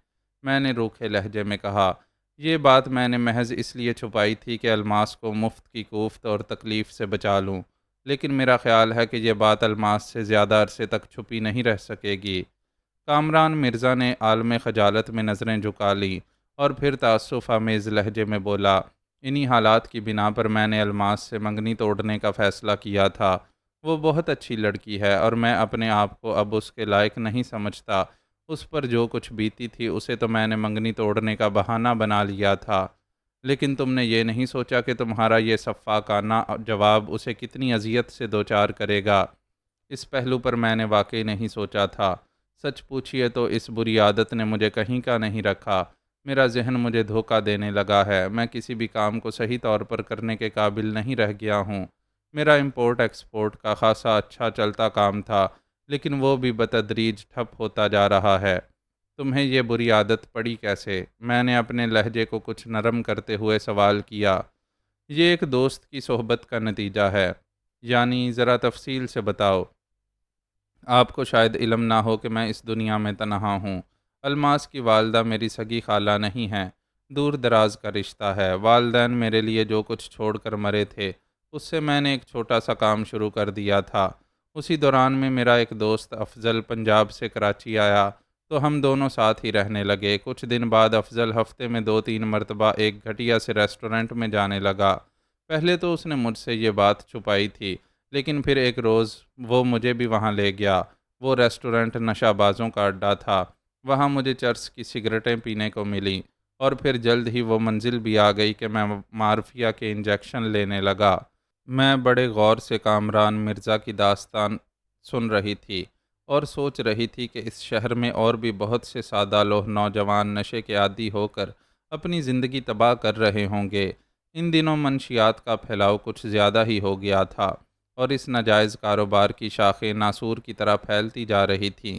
میں نے روکھے لہجے میں کہا۔ یہ بات میں نے محض اس لیے چھپائی تھی کہ الماس کو مفت کی کوفت اور تکلیف سے بچا لوں، لیکن میرا خیال ہے کہ یہ بات الماس سے زیادہ عرصے تک چھپی نہیں رہ سکے گی۔ کامران مرزا نے عالم خجالت میں نظریں جھکا لیں اور پھر تأسف آمیز لہجے میں بولا، انہی حالات کی بنا پر میں نے الماس سے منگنی توڑنے کا فیصلہ کیا تھا۔ وہ بہت اچھی لڑکی ہے اور میں اپنے آپ کو اب اس کے لائق نہیں سمجھتا۔ اس پر جو کچھ بیتی تھی اسے تو میں نے منگنی توڑنے کا بہانہ بنا لیا تھا، لیکن تم نے یہ نہیں سوچا کہ تمہارا یہ سفاکانہ جواب اسے کتنی اذیت سے دوچار کرے گا۔ اس پہلو پر میں نے واقعی نہیں سوچا تھا۔ سچ پوچھئے تو اس بری عادت نے مجھے کہیں کا نہیں رکھا۔ میرا ذہن مجھے دھوکہ دینے لگا ہے۔ میں کسی بھی کام کو صحیح طور پر کرنے کے قابل نہیں رہ گیا ہوں۔ میرا امپورٹ ایکسپورٹ کا خاصا اچھا چلتا کام تھا، لیکن وہ بھی بتدریج ٹھپ ہوتا جا رہا ہے۔ تمہیں یہ بری عادت پڑی کیسے؟ میں نے اپنے لہجے کو کچھ نرم کرتے ہوئے سوال کیا۔ یہ ایک دوست کی صحبت کا نتیجہ ہے۔ یعنی ذرا تفصیل سے بتاؤ۔ آپ کو شاید علم نہ ہو کہ میں اس دنیا میں تنہا ہوں۔ الماس کی والدہ میری سگی خالہ نہیں ہیں، دور دراز کا رشتہ ہے۔ والدین میرے لیے جو کچھ چھوڑ کر مرے تھے، اس سے میں نے ایک چھوٹا سا کام شروع کر دیا تھا۔ اسی دوران میں میرا ایک دوست افضل پنجاب سے کراچی آیا تو ہم دونوں ساتھ ہی رہنے لگے۔ کچھ دن بعد افضل ہفتے میں 2-3 مرتبہ ایک گھٹیا سے ریسٹورنٹ میں جانے لگا۔ پہلے تو اس نے مجھ سے یہ بات چھپائی تھی، لیکن پھر ایک روز وہ مجھے بھی وہاں لے گیا۔ وہ ریسٹورنٹ نشہ بازوں کا اڈہ تھا۔ وہاں مجھے چرس کی سگریٹیں پینے کو ملیں۔ اور پھر جلد ہی وہ منزل بھی آ گئی کہ میں مارفیا کے انجیکشن لینے لگا۔ میں بڑے غور سے کامران مرزا کی داستان سن رہی تھی اور سوچ رہی تھی کہ اس شہر میں اور بھی بہت سے سادہ لوہ نوجوان نشے کے عادی ہو کر اپنی زندگی تباہ کر رہے ہوں گے۔ ان دنوں منشیات کا پھیلاؤ کچھ زیادہ ہی ہو گیا تھا اور اس ناجائز کاروبار کی شاخیں ناسور کی طرح پھیلتی جا رہی تھیں۔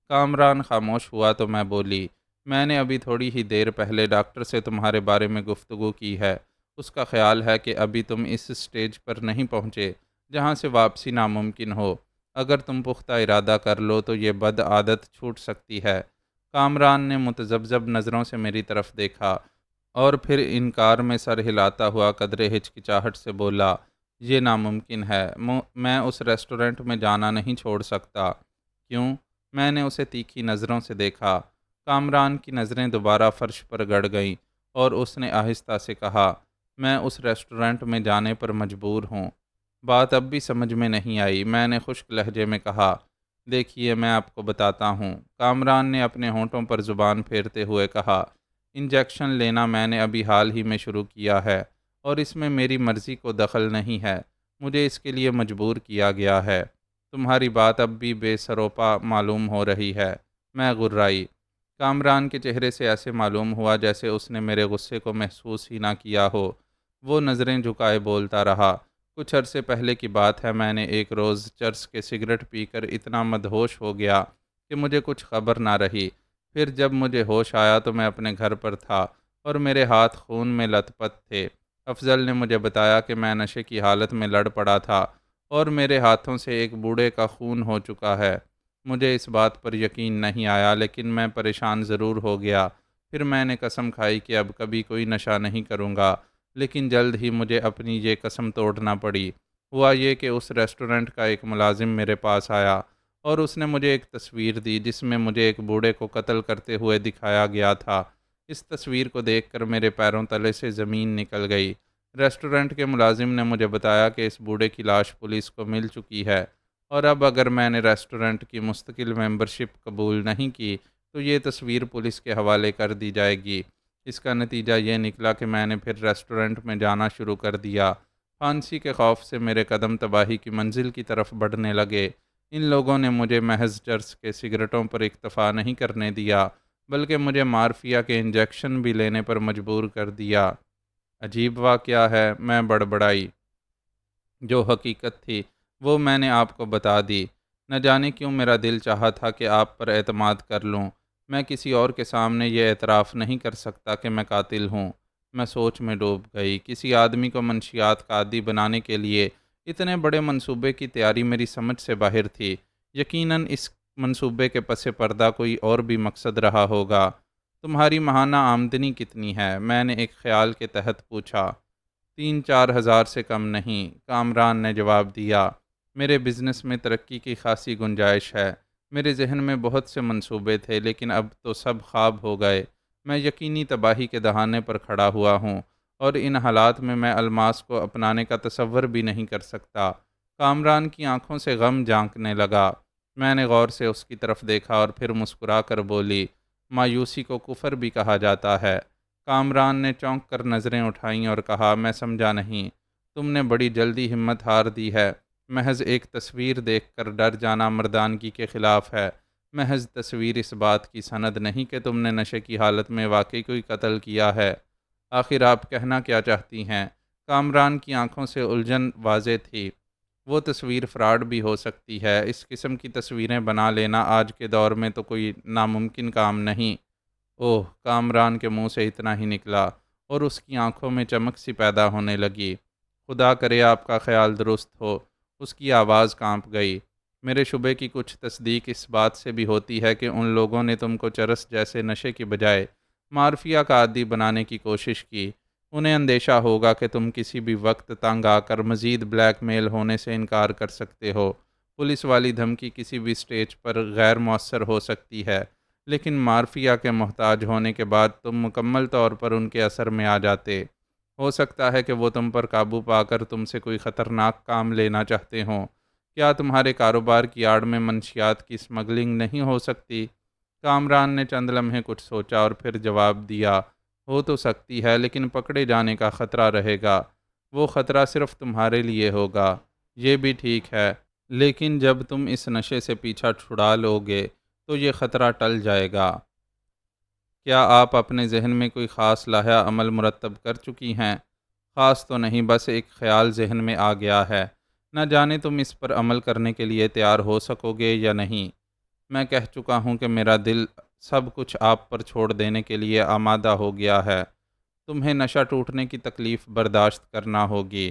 کامران خاموش ہوا تو میں بولی، میں نے ابھی تھوڑی ہی دیر پہلے ڈاکٹر سے تمہارے بارے میں گفتگو کی ہے۔ اس کا خیال ہے کہ ابھی تم اس سٹیج پر نہیں پہنچے جہاں سے واپسی ناممکن ہو۔ اگر تم پختہ ارادہ کر لو تو یہ بد عادت چھوٹ سکتی ہے۔ کامران نے متذبذب نظروں سے میری طرف دیکھا اور پھر انکار میں سر ہلاتا ہوا قدرے ہچکچاہٹ سے بولا، یہ ناممکن ہے۔ میں اس ریسٹورنٹ میں جانا نہیں چھوڑ سکتا۔ کیوں؟ میں نے اسے تیکھی نظروں سے دیکھا۔ کامران کی نظریں دوبارہ فرش پر گڑ گئیں اور اس نے آہستہ سے کہا، میں اس ریسٹورنٹ میں جانے پر مجبور ہوں۔ بات اب بھی سمجھ میں نہیں آئی۔ میں نے خشک لہجے میں کہا، دیکھیے میں آپ کو بتاتا ہوں۔ کامران نے اپنے ہونٹوں پر زبان پھیرتے ہوئے کہا، انجیکشن لینا میں نے ابھی حال ہی میں شروع کیا ہے اور اس میں میری مرضی کو دخل نہیں ہے۔ مجھے اس کے لیے مجبور کیا گیا ہے۔ تمہاری بات اب بھی بے سروپا معلوم ہو رہی ہے۔ میں غرائی۔ کامران کے چہرے سے ایسے معلوم ہوا جیسے اس نے میرے غصے کو محسوس ہی نہ کیا ہو۔ وہ نظریں جھکائے بولتا رہا، کچھ عرصے پہلے کی بات ہے، میں نے ایک روز چرس کے سگریٹ پی کر اتنا مدہوش ہو گیا کہ مجھے کچھ خبر نہ رہی۔ پھر جب مجھے ہوش آیا تو میں اپنے گھر پر تھا اور میرے ہاتھ خون میں لت پت تھے۔ افضل نے مجھے بتایا کہ میں نشے کی حالت میں لڑ پڑا تھا اور میرے ہاتھوں سے ایک بوڑھے کا خون ہو چکا ہے۔ مجھے اس بات پر یقین نہیں آیا لیکن میں پریشان ضرور ہو گیا۔ پھر میں نے قسم کھائی کہ اب کبھی کوئی نشہ نہیں کروں گا، لیکن جلد ہی مجھے اپنی یہ قسم توڑنا پڑی۔ ہوا یہ کہ اس ریسٹورنٹ کا ایک ملازم میرے پاس آیا اور اس نے مجھے ایک تصویر دی جس میں مجھے ایک بوڑھے کو قتل کرتے ہوئے دکھایا گیا تھا۔ اس تصویر کو دیکھ کر میرے پیروں تلے سے زمین نکل گئی۔ ریسٹورنٹ کے ملازم نے مجھے بتایا کہ اس بوڑھے کی لاش پولیس کو مل چکی ہے اور اب اگر میں نے ریسٹورنٹ کی مستقل ممبرشپ قبول نہیں کی تو یہ تصویر پولیس کے حوالے کر دی جائے گی۔ اس کا نتیجہ یہ نکلا کہ میں نے پھر ریسٹورنٹ میں جانا شروع کر دیا۔ پھانسی کے خوف سے میرے قدم تباہی کی منزل کی طرف بڑھنے لگے۔ ان لوگوں نے مجھے محض چرس کے سگریٹوں پر اکتفا نہیں کرنے دیا بلکہ مجھے مارفیا کے انجیکشن بھی لینے پر مجبور کر دیا۔ عجیب واقعہ ہے، میں بڑبڑائی۔ جو حقیقت تھی وہ میں نے آپ کو بتا دی۔ نہ جانے کیوں میرا دل چاہا تھا کہ آپ پر اعتماد کر لوں۔ میں کسی اور کے سامنے یہ اعتراف نہیں کر سکتا کہ میں قاتل ہوں۔ میں سوچ میں ڈوب گئی۔ کسی آدمی کو منشیات کا عادی بنانے کے لیے اتنے بڑے منصوبے کی تیاری میری سمجھ سے باہر تھی۔ یقیناً اس منصوبے کے پس پردہ کوئی اور بھی مقصد رہا ہوگا۔ تمہاری ماہانہ آمدنی کتنی ہے؟ میں نے ایک خیال کے تحت پوچھا۔ 3-4 ہزار سے کم نہیں، کامران نے جواب دیا۔ میرے بزنس میں ترقی کی خاصی گنجائش ہے۔ میرے ذہن میں بہت سے منصوبے تھے لیکن اب تو سب خواب ہو گئے۔ میں یقینی تباہی کے دہانے پر کھڑا ہوا ہوں اور ان حالات میں الماس کو اپنانے کا تصور بھی نہیں کر سکتا۔ کامران کی آنکھوں سے غم جھانکنے لگا۔ میں نے غور سے اس کی طرف دیکھا اور پھر مسکرا کر بولی، مایوسی کو کفر بھی کہا جاتا ہے۔ کامران نے چونک کر نظریں اٹھائیں اور کہا، میں سمجھا نہیں۔ تم نے بڑی جلدی ہمت ہار دی ہے۔ محض ایک تصویر دیکھ کر ڈر جانا مردانگی کے خلاف ہے۔ محض تصویر اس بات کی سند نہیں کہ تم نے نشے کی حالت میں واقعی کوئی قتل کیا ہے۔ آخر آپ کہنا کیا چاہتی ہیں؟ کامران کی آنکھوں سے الجھن واضح تھی۔ وہ تصویر فراڈ بھی ہو سکتی ہے۔ اس قسم کی تصویریں بنا لینا آج کے دور میں تو کوئی ناممکن کام نہیں۔ اوہ! کامران کے منہ سے اتنا ہی نکلا اور اس کی آنکھوں میں چمک سی پیدا ہونے لگی۔ خدا کرے آپ کا خیال درست ہو۔ اس کی آواز کانپ گئی۔ میرے شبے کی کچھ تصدیق اس بات سے بھی ہوتی ہے کہ ان لوگوں نے تم کو چرس جیسے نشے کی بجائے مارفیا کا عادی بنانے کی کوشش کی۔ انہیں اندیشہ ہوگا کہ تم کسی بھی وقت تنگ آ کر مزید بلیک میل ہونے سے انکار کر سکتے ہو۔ پولیس والی دھمکی کسی بھی سٹیج پر غیر مؤثر ہو سکتی ہے لیکن مارفیا کے محتاج ہونے کے بعد تم مکمل طور پر ان کے اثر میں آ جاتے۔ ہو سکتا ہے کہ وہ تم پر قابو پا کر تم سے کوئی خطرناک کام لینا چاہتے ہوں۔ کیا تمہارے کاروبار کی آڑ میں منشیات کی اسمگلنگ نہیں ہو سکتی؟ کامران نے چند لمحے کچھ سوچا اور پھر جواب دیا، ہو تو سکتی ہے، لیکن پکڑے جانے کا خطرہ رہے گا۔ وہ خطرہ صرف تمہارے لیے ہوگا۔ یہ بھی ٹھیک ہے، لیکن جب تم اس نشے سے پیچھا چھڑا لو گے تو یہ خطرہ ٹل جائے گا۔ کیا آپ اپنے ذہن میں کوئی خاص لائحہ عمل مرتب کر چکی ہیں؟ خاص تو نہیں، بس ایک خیال ذہن میں آ گیا ہے۔ نہ جانے تم اس پر عمل کرنے کے لیے تیار ہو سکو گے یا نہیں۔ میں کہہ چکا ہوں کہ میرا دل سب کچھ آپ پر چھوڑ دینے کے لیے آمادہ ہو گیا ہے۔ تمہیں نشہ ٹوٹنے کی تکلیف برداشت کرنا ہوگی۔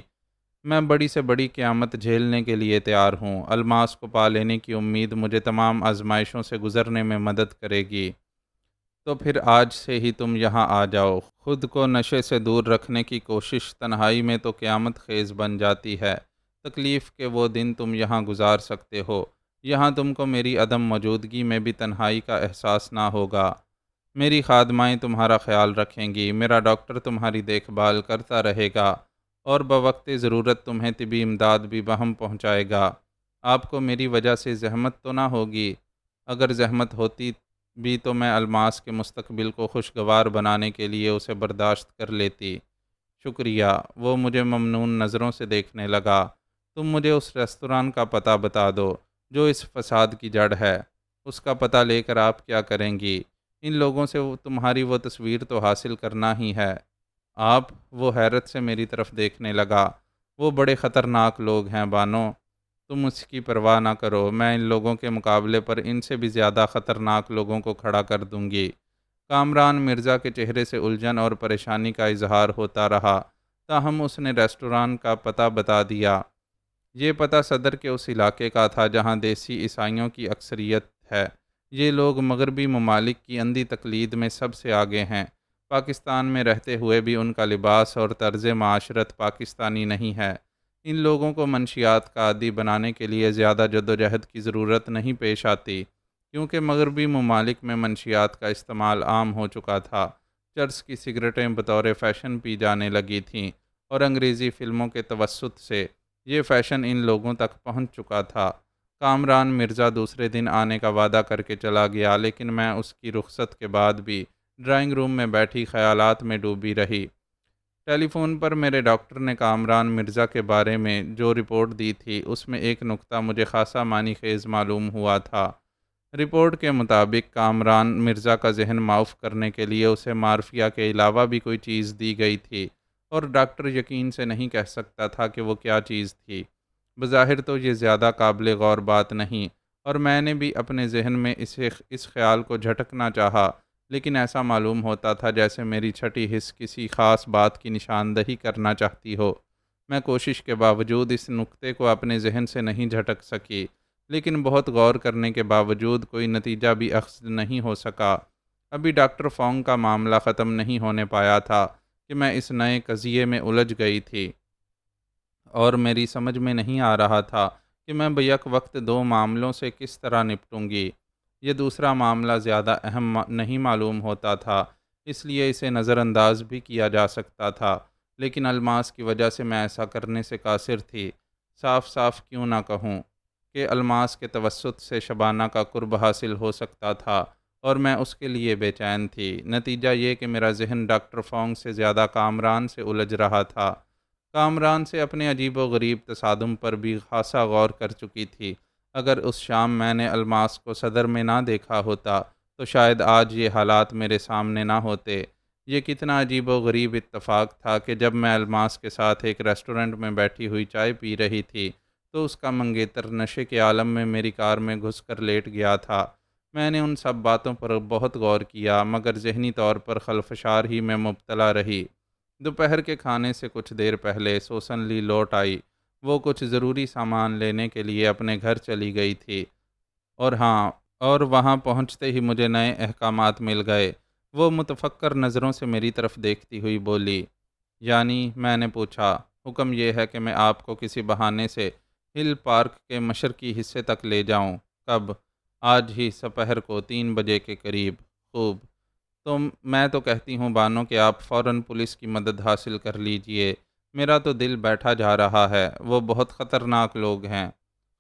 میں بڑی سے بڑی قیامت جھیلنے کے لیے تیار ہوں۔ الماس کو پا لینے کی امید مجھے تمام آزمائشوں سے گزرنے میں مدد کرے گی۔ تو پھر آج سے ہی تم یہاں آ جاؤ۔ خود کو نشے سے دور رکھنے کی کوشش تنہائی میں تو قیامت خیز بن جاتی ہے۔ تکلیف کے وہ دن تم یہاں گزار سکتے ہو۔ یہاں تم کو میری عدم موجودگی میں بھی تنہائی کا احساس نہ ہوگا۔ میری خادمائیں تمہارا خیال رکھیں گی، میرا ڈاکٹر تمہاری دیکھ بھال کرتا رہے گا اور بوقت ضرورت تمہیں طبی امداد بھی بہم پہنچائے گا۔ آپ کو میری وجہ سے زحمت تو نہ ہوگی؟ اگر زحمت ہوتی بھی تو میں الماس کے مستقبل کو خوشگوار بنانے کے لیے اسے برداشت کر لیتی۔ شکریہ۔ وہ مجھے ممنون نظروں سے دیکھنے لگا۔ تم مجھے اس ریستوران کا پتہ بتا دو جو اس فساد کی جڑ ہے۔ اس کا پتہ لے کر آپ کیا کریں گی؟ ان لوگوں سے تمہاری وہ تصویر تو حاصل کرنا ہی ہے۔ وہ حیرت سے میری طرف دیکھنے لگا۔ وہ بڑے خطرناک لوگ ہیں بانو۔ تم اس کی پرواہ نہ کرو، میں ان لوگوں کے مقابلے پر ان سے بھی زیادہ خطرناک لوگوں کو کھڑا کر دوں گی۔ کامران مرزا کے چہرے سے الجھن اور پریشانی کا اظہار ہوتا رہا، تاہم اس نے ریسٹوران کا پتہ بتا دیا۔ یہ پتہ صدر کے اس علاقے کا تھا جہاں دیسی عیسائیوں کی اکثریت ہے۔ یہ لوگ مغربی ممالک کی اندھی تقلید میں سب سے آگے ہیں۔ پاکستان میں رہتے ہوئے بھی ان کا لباس اور طرز معاشرت پاکستانی نہیں ہے۔ ان لوگوں کو منشیات کا عادی بنانے کے لیے زیادہ جدوجہد کی ضرورت نہیں پیش آتی، کیونکہ مغربی ممالک میں منشیات کا استعمال عام ہو چکا تھا۔ چرس کی سگریٹیں بطور فیشن پی جانے لگی تھیں اور انگریزی فلموں کے توسط سے یہ فیشن ان لوگوں تک پہنچ چکا تھا۔ کامران مرزا دوسرے دن آنے کا وعدہ کر کے چلا گیا، لیکن میں اس کی رخصت کے بعد بھی ڈرائنگ روم میں بیٹھی خیالات میں ڈوبی رہی۔ ٹیلی فون پر میرے ڈاکٹر نے کامران مرزا کے بارے میں جو رپورٹ دی تھی اس میں ایک نکتہ مجھے خاصا معنی خیز معلوم ہوا تھا۔ رپورٹ کے مطابق کامران مرزا کا ذہن معاف کرنے کے لیے اسے مارفیا کے علاوہ بھی کوئی چیز دی گئی تھی، اور ڈاکٹر یقین سے نہیں کہہ سکتا تھا کہ وہ کیا چیز تھی۔ بظاہر تو یہ زیادہ قابل غور بات نہیں، اور میں نے بھی اپنے ذہن میں اس خیال کو جھٹکنا چاہا، لیکن ایسا معلوم ہوتا تھا جیسے میری چھٹی حس کسی خاص بات کی نشاندہی کرنا چاہتی ہو۔ میں کوشش کے باوجود اس نکتے کو اپنے ذہن سے نہیں جھٹک سکی، لیکن بہت غور کرنے کے باوجود کوئی نتیجہ بھی اخذ نہیں ہو سکا۔ ابھی ڈاکٹر فونگ کا معاملہ ختم نہیں ہونے پایا تھا کہ میں اس نئے قضیے میں الجھ گئی تھی، اور میری سمجھ میں نہیں آ رہا تھا کہ میں بیک وقت دو معاملوں سے کس طرح نپٹوں گی۔ یہ دوسرا معاملہ زیادہ اہم نہیں معلوم ہوتا تھا، اس لیے اسے نظر انداز بھی کیا جا سکتا تھا، لیکن الماس کی وجہ سے میں ایسا کرنے سے قاصر تھی۔ صاف صاف کیوں نہ کہوں کہ الماس کے توسط سے شبانہ کا قرب حاصل ہو سکتا تھا، اور میں اس کے لیے بے چین تھی۔ نتیجہ یہ کہ میرا ذہن ڈاکٹر فونگ سے زیادہ کامران سے الجھ رہا تھا۔ کامران سے اپنے عجیب و غریب تصادم پر بھی خاصا غور کر چکی تھی۔ اگر اس شام میں نے الماس کو صدر میں نہ دیکھا ہوتا تو شاید آج یہ حالات میرے سامنے نہ ہوتے۔ یہ کتنا عجیب و غریب اتفاق تھا کہ جب میں الماس کے ساتھ ایک ریسٹورنٹ میں بیٹھی ہوئی چائے پی رہی تھی تو اس کا منگیتر نشے کے عالم میں میری کار میں گھس کر لیٹ گیا تھا۔ میں نے ان سب باتوں پر بہت غور کیا، مگر ذہنی طور پر خلفشار ہی میں مبتلا رہی۔ دوپہر کے کھانے سے کچھ دیر پہلے سوسن لی لوٹ آئی۔ وہ کچھ ضروری سامان لینے کے لیے اپنے گھر چلی گئی تھی، اور وہاں پہنچتے ہی مجھے نئے احکامات مل گئے۔ وہ متفکر نظروں سے میری طرف دیکھتی ہوئی بولی، یعنی؟ میں نے پوچھا۔ حکم یہ ہے کہ میں آپ کو کسی بہانے سے ہل پارک کے مشرقی حصے تک لے جاؤں۔ کب؟ آج ہی سپہر کو 3 بجے کے قریب۔ خوب۔ میں تو کہتی ہوں بانو کہ آپ فوراً پولیس کی مدد حاصل کر لیجئے۔ میرا تو دل بیٹھا جا رہا ہے۔ وہ بہت خطرناک لوگ ہیں۔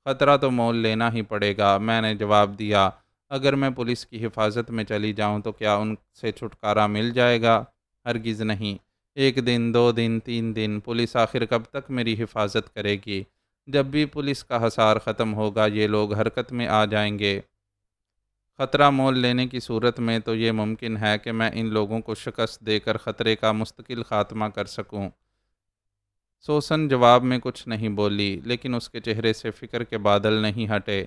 خطرہ تو مول لینا ہی پڑے گا، میں نے جواب دیا۔ اگر میں پولیس کی حفاظت میں چلی جاؤں تو کیا ان سے چھٹکارا مل جائے گا؟ ہرگز نہیں۔ 1 دن، 2 دن، 3 دن، پولیس آخر کب تک میری حفاظت کرے گی؟ جب بھی پولیس کا حصار ختم ہوگا یہ لوگ حرکت میں آ جائیں گے۔ خطرہ مول لینے کی صورت میں تو یہ ممکن ہے کہ میں ان لوگوں کو شکست دے کر خطرے کا مستقل خاتمہ کر سکوں۔ سوسن جواب میں کچھ نہیں بولی، لیکن اس کے چہرے سے فکر کے بادل نہیں ہٹے۔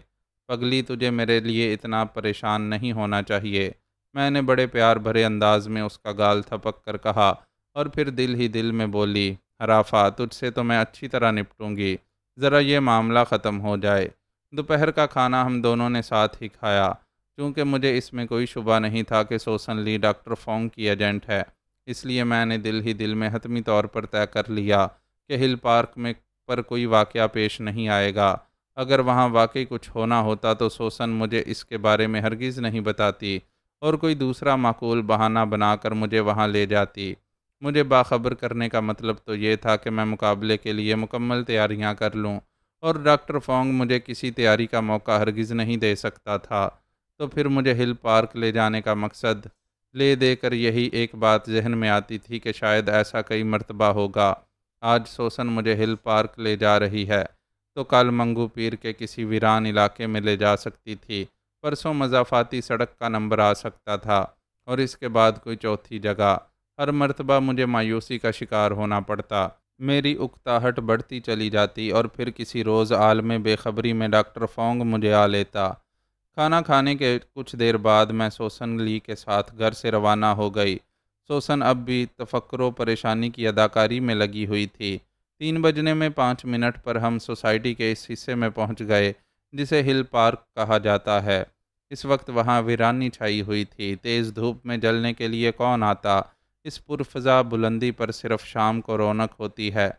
پگلی، تجھے میرے لیے اتنا پریشان نہیں ہونا چاہیے، میں نے بڑے پیار بھرے انداز میں اس کا گال تھپک کر کہا، اور پھر دل ہی دل میں بولی، ہرافا، تجھ سے تو میں اچھی طرح نپٹوں گی، ذرا یہ معاملہ ختم ہو جائے۔ دوپہر کا کھانا ہم دونوں نے ساتھ ہی کھایا۔ چونکہ مجھے اس میں کوئی شبہ نہیں تھا کہ سوسن لی ڈاکٹر فونگ کی ایجنٹ ہے، اس لیے میں نے دل ہی دل میں حتمی طور پر طے کر لیا کہ ہل پارک میں پر کوئی واقعہ پیش نہیں آئے گا۔ اگر وہاں واقعی کچھ ہونا ہوتا تو سوسن مجھے اس کے بارے میں ہرگز نہیں بتاتی اور کوئی دوسرا معقول بہانہ بنا کر مجھے وہاں لے جاتی۔ مجھے باخبر کرنے کا مطلب تو یہ تھا کہ میں مقابلے کے لیے مکمل تیاریاں کر لوں، اور ڈاکٹر فونگ مجھے کسی تیاری کا موقع ہرگز نہیں دے سکتا تھا۔ تو پھر مجھے ہل پارک لے جانے کا مقصد لے دے کر یہی ایک بات ذہن میں آتی تھی کہ شاید ایسا کئی مرتبہ ہوگا۔ آج سوسن مجھے ہل پارک لے جا رہی ہے تو کل منگو پیر کے کسی ویران علاقے میں لے جا سکتی تھی، پرسوں مضافاتی سڑک کا نمبر آ سکتا تھا، اور اس کے بعد کوئی چوتھی جگہ۔ ہر مرتبہ مجھے مایوسی کا شکار ہونا پڑتا، میری اکتاہٹ بڑھتی چلی جاتی، اور پھر کسی روز عالم بے خبری میں ڈاکٹر فونگ مجھے آ لیتا۔ کھانا کھانے کے کچھ دیر بعد میں سوسن لی کے ساتھ گھر سے روانہ ہو گئی۔ سوسن اب بھی تفکر و پریشانی کی اداکاری میں لگی ہوئی تھی۔ 3 بجنے میں 5 منٹ پر ہم سوسائٹی کے اس حصے میں پہنچ گئے جسے ہل پارک کہا جاتا ہے۔ اس وقت وہاں ویرانی چھائی ہوئی تھی، تیز دھوپ میں جلنے کے لیے کون آتا؟ اس پرفضا بلندی پر صرف شام کو رونق ہوتی ہے،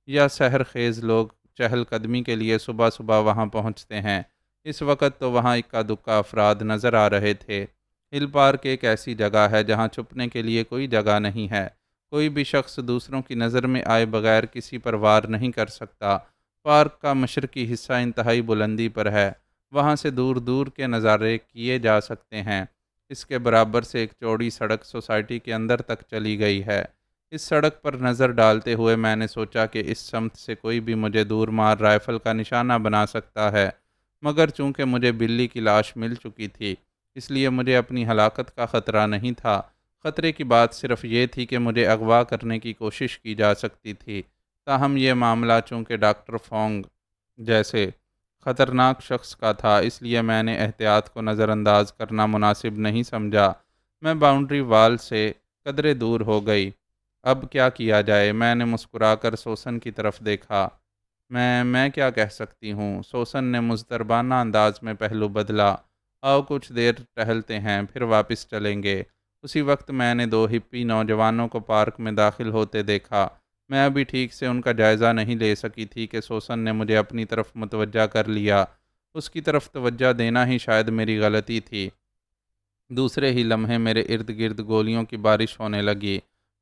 یا سحر خیز لوگ چہل قدمی کے لیے صبح صبح وہاں پہنچتے ہیں۔ اس وقت تو وہاں اکا دکا افراد نظر آ رہے تھے۔ ہل پارک ایک ایسی جگہ ہے جہاں چھپنے کے لیے کوئی جگہ نہیں ہے، کوئی بھی شخص دوسروں کی نظر میں آئے بغیر کسی پر وار نہیں کر سکتا۔ پارک کا مشرقی حصہ انتہائی بلندی پر ہے، وہاں سے دور دور کے نظارے کیے جا سکتے ہیں۔ اس کے برابر سے ایک چوڑی سڑک سوسائٹی کے اندر تک چلی گئی ہے۔ اس سڑک پر نظر ڈالتے ہوئے میں نے سوچا کہ اس سمت سے کوئی بھی مجھے دور مار رائفل کا نشانہ بنا سکتا ہے، مگر چونکہ مجھے بلی کی لاش مل چکی تھی اس لیے مجھے اپنی ہلاکت کا خطرہ نہیں تھا۔ خطرے کی بات صرف یہ تھی کہ مجھے اغوا کرنے کی کوشش کی جا سکتی تھی۔ تاہم یہ معاملہ چونکہ ڈاکٹر فونگ جیسے خطرناک شخص کا تھا، اس لیے میں نے احتیاط کو نظر انداز کرنا مناسب نہیں سمجھا۔ میں باؤنڈری وال سے قدرے دور ہو گئی۔ اب کیا کیا جائے؟ میں نے مسکرا کر سوسن کی طرف دیکھا۔ میں کیا کہہ سکتی ہوں؟ سوسن نے مضطربانہ انداز میں پہلو بدلا۔ آؤ کچھ دیر ٹہلتے ہیں، پھر واپس چلیں گے۔ اسی وقت میں نے 2 ہپی نوجوانوں کو پارک میں داخل ہوتے دیکھا۔ میں ابھی ٹھیک سے ان کا جائزہ نہیں لے سکی تھی کہ سوسن نے مجھے اپنی طرف متوجہ کر لیا۔ اس کی طرف توجہ دینا ہی شاید میری غلطی تھی۔ دوسرے ہی لمحے میرے ارد گرد گولیوں کی بارش ہونے لگی۔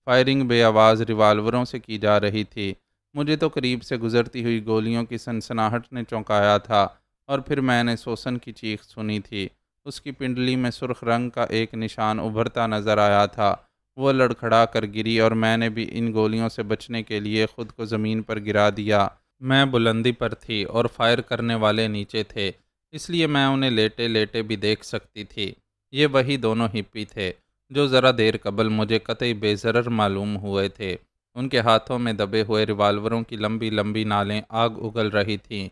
فائرنگ بے آواز ریوالوروں سے کی جا رہی تھی۔ مجھے تو قریب سے گزرتی ہوئی گولیوں کی سنسناہٹ نے چونکایا تھا، اور پھر میں نے سوسن کی چیخ سنی تھی۔ اس کی پنڈلی میں سرخ رنگ کا ایک نشان ابھرتا نظر آیا تھا۔ وہ لڑکھڑا کر گری، اور میں نے بھی ان گولیوں سے بچنے کے لیے خود کو زمین پر گرا دیا۔ میں بلندی پر تھی اور فائر کرنے والے نیچے تھے، اس لیے میں انہیں لیٹے لیٹے بھی دیکھ سکتی تھی۔ یہ وہی دونوں ہپی تھے جو ذرا دیر قبل مجھے قطعی بے ضرر معلوم ہوئے تھے۔ ان کے ہاتھوں میں دبے ہوئے ریوالوروں کی لمبی لمبی نالیں آگ اگل رہی تھیں۔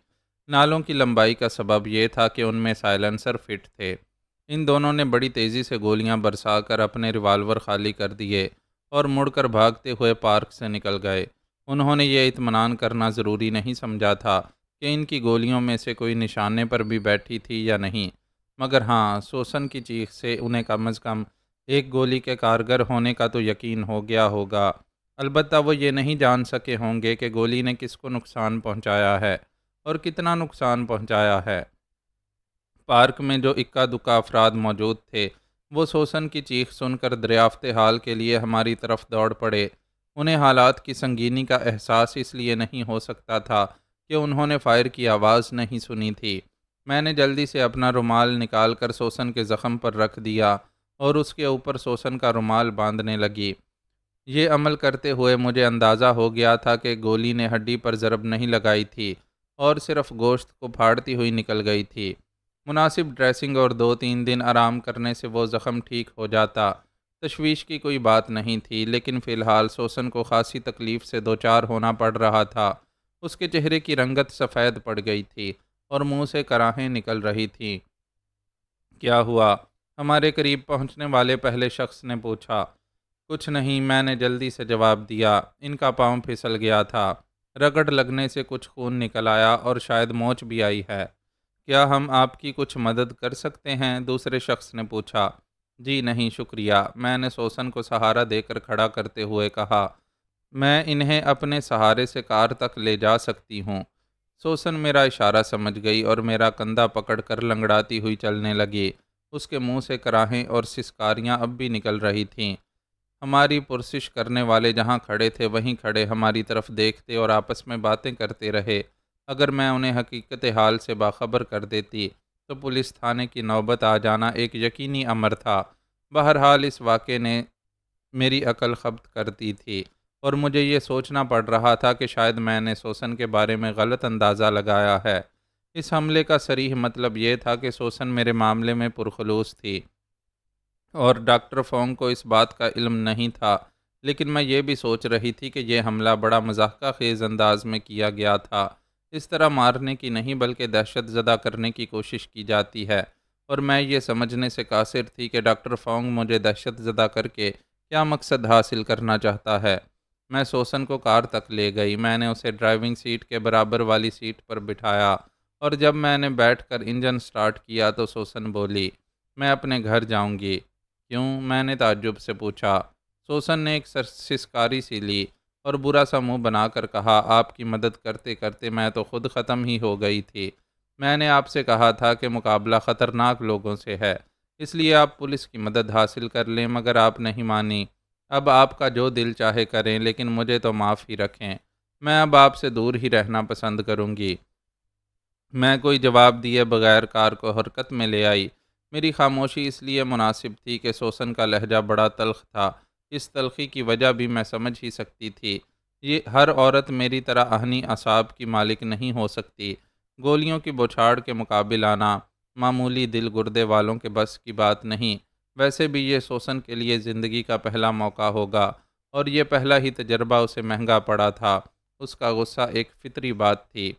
نالوں کی لمبائی کا سبب یہ تھا کہ ان میں سائلنسر فٹ تھے۔ ان دونوں نے بڑی تیزی سے گولیاں برسا کر اپنے ریوالور خالی کر دیے اور مڑ کر بھاگتے ہوئے پارک سے نکل گئے۔ انہوں نے یہ اطمینان کرنا ضروری نہیں سمجھا تھا کہ ان کی گولیوں میں سے کوئی نشانے پر بھی بیٹھی تھی یا نہیں، مگر ہاں، سوسن کی چیخ سے انہیں کم از کم ایک گولی کے کارگر ہونے کا تو یقین ہو گیا ہوگا۔ البتہ وہ یہ نہیں جان سکے ہوں گے کہ گولی نے کس کو نقصان پہنچایا ہے اور کتنا نقصان پہنچایا ہے۔ پارک میں جو اکا دکا افراد موجود تھے وہ سوسن کی چیخ سن کر دریافت حال کے لیے ہماری طرف دوڑ پڑے۔ انہیں حالات کی سنگینی کا احساس اس لیے نہیں ہو سکتا تھا کہ انہوں نے فائر کی آواز نہیں سنی تھی۔ میں نے جلدی سے اپنا رومال نکال کر سوسن کے زخم پر رکھ دیا اور اس کے اوپر سوسن کا رومال باندھنے لگی۔ یہ عمل کرتے ہوئے مجھے اندازہ ہو گیا تھا کہ گولی نے ہڈی پر ضرب نہیں لگائی تھی اور صرف گوشت کو پھاڑتی ہوئی نکل گئی تھی۔ مناسب ڈریسنگ اور 2-3 دن آرام کرنے سے وہ زخم ٹھیک ہو جاتا۔ تشویش کی کوئی بات نہیں تھی، لیکن فی الحال سوسن کو خاصی تکلیف سے دوچار ہونا پڑ رہا تھا۔ اس کے چہرے کی رنگت سفید پڑ گئی تھی اور منہ سے کراہیں نکل رہی تھیں۔ کیا ہوا؟ ہمارے قریب پہنچنے والے پہلے شخص نے پوچھا۔ کچھ نہیں، میں نے جلدی سے جواب دیا۔ ان کا پاؤں پھسل گیا تھا، رگڑ لگنے سے کچھ خون نکل آیا اور شاید موچ بھی آئی ہے۔ کیا ہم آپ کی کچھ مدد کر سکتے ہیں؟ دوسرے شخص نے پوچھا۔ جی نہیں شکریہ، میں نے سوسن کو سہارا دے کر کھڑا کرتے ہوئے کہا۔ میں انہیں اپنے سہارے سے کار تک لے جا سکتی ہوں۔ سوسن میرا اشارہ سمجھ گئی اور میرا کندھا پکڑ کر لنگڑاتی ہوئی چلنے لگی۔ اس کے منہ سے کراہیں اور سسکاریاں اب بھی نکل رہی تھیں۔ ہماری پرسش کرنے والے جہاں کھڑے تھے وہیں کھڑے ہماری طرف دیکھتے اور آپس میں باتیں کرتے رہے۔ اگر میں انہیں حقیقت حال سے باخبر کر دیتی تو پولیس تھانے کی نوبت آ جانا ایک یقینی امر تھا۔ بہرحال اس واقعے نے میری عقل ضبط کر دی تھی اور مجھے یہ سوچنا پڑ رہا تھا کہ شاید میں نے سوسن کے بارے میں غلط اندازہ لگایا ہے۔ اس حملے کا صریح مطلب یہ تھا کہ سوسن میرے معاملے میں پرخلوص تھی اور ڈاکٹر فونگ کو اس بات کا علم نہیں تھا، لیکن میں یہ بھی سوچ رہی تھی کہ یہ حملہ بڑا مضحکہ خیز انداز میں کیا گیا تھا۔ اس طرح مارنے کی نہیں بلکہ دہشت زدہ کرنے کی کوشش کی جاتی ہے، اور میں یہ سمجھنے سے قاصر تھی کہ ڈاکٹر فونگ مجھے دہشت زدہ کر کے کیا مقصد حاصل کرنا چاہتا ہے۔ میں سوسن کو کار تک لے گئی۔ میں نے اسے ڈرائیونگ سیٹ کے برابر والی سیٹ پر بٹھایا اور جب میں نے بیٹھ کر انجن سٹارٹ کیا تو سوسن بولی، میں اپنے گھر جاؤں گی۔ کیوں؟ میں نے تعجب سے پوچھا۔ سوسن نے ایک سسکاری سی لی اور برا سا منہ بنا کر کہا، آپ کی مدد کرتے کرتے میں تو خود ختم ہی ہو گئی تھی۔ میں نے آپ سے کہا تھا کہ مقابلہ خطرناک لوگوں سے ہے، اس لیے آپ پولیس کی مدد حاصل کر لیں، مگر آپ نہیں مانی۔ اب آپ کا جو دل چاہے کریں، لیکن مجھے تو معاف ہی رکھیں۔ میں اب آپ سے دور ہی رہنا پسند کروں گی۔ میں کوئی جواب دیے بغیر کار کو حرکت میں لے آئی۔ میری خاموشی اس لیے مناسب تھی کہ سوسن کا لہجہ بڑا تلخ تھا۔ اس تلخی کی وجہ بھی میں سمجھ ہی سکتی تھی۔ یہ ہر عورت میری طرح اہنی اعصاب کی مالک نہیں ہو سکتی۔ گولیوں کی بوچھاڑ کے مقابل آنا معمولی دل گردے والوں کے بس کی بات نہیں۔ ویسے بھی یہ سوسن کے لیے زندگی کا پہلا موقع ہوگا اور یہ پہلا ہی تجربہ اسے مہنگا پڑا تھا۔ اس کا غصہ ایک فطری بات تھی۔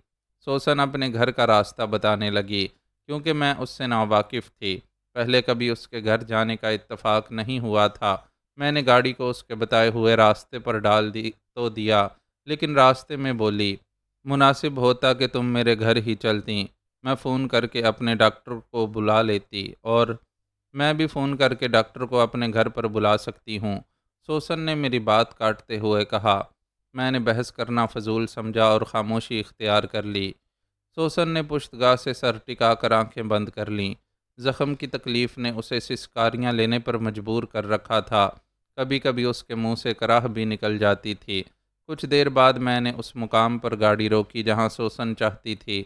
سوسن اپنے گھر کا راستہ بتانے لگی، کیونکہ میں اس سے ناواقف تھی۔ پہلے کبھی اس کے گھر جانے کا اتفاق نہیں ہوا تھا۔ میں نے گاڑی کو اس کے بتائے ہوئے راستے پر ڈال دیا، لیکن راستے میں بولی، مناسب ہوتا کہ تم میرے گھر ہی چلتیں، میں فون کر کے اپنے ڈاکٹر کو بلا لیتی، اور میں بھی فون کر کے ڈاکٹر کو اپنے گھر پر بلا سکتی ہوں۔ سوسن نے میری بات کاٹتے ہوئے کہا۔ میں نے بحث کرنا فضول سمجھا اور خاموشی اختیار کر لی۔ سوسن نے پشتگاہ سے سر ٹکا کر آنکھیں بند کر لیں۔ زخم کی تکلیف نے اسے سسکاریاں لینے پر مجبور کر رکھا تھا۔ کبھی کبھی اس کے منہ سے کراہ بھی نکل جاتی تھی۔ کچھ دیر بعد میں نے اس مقام پر گاڑی روکی جہاں سوسن چاہتی تھی۔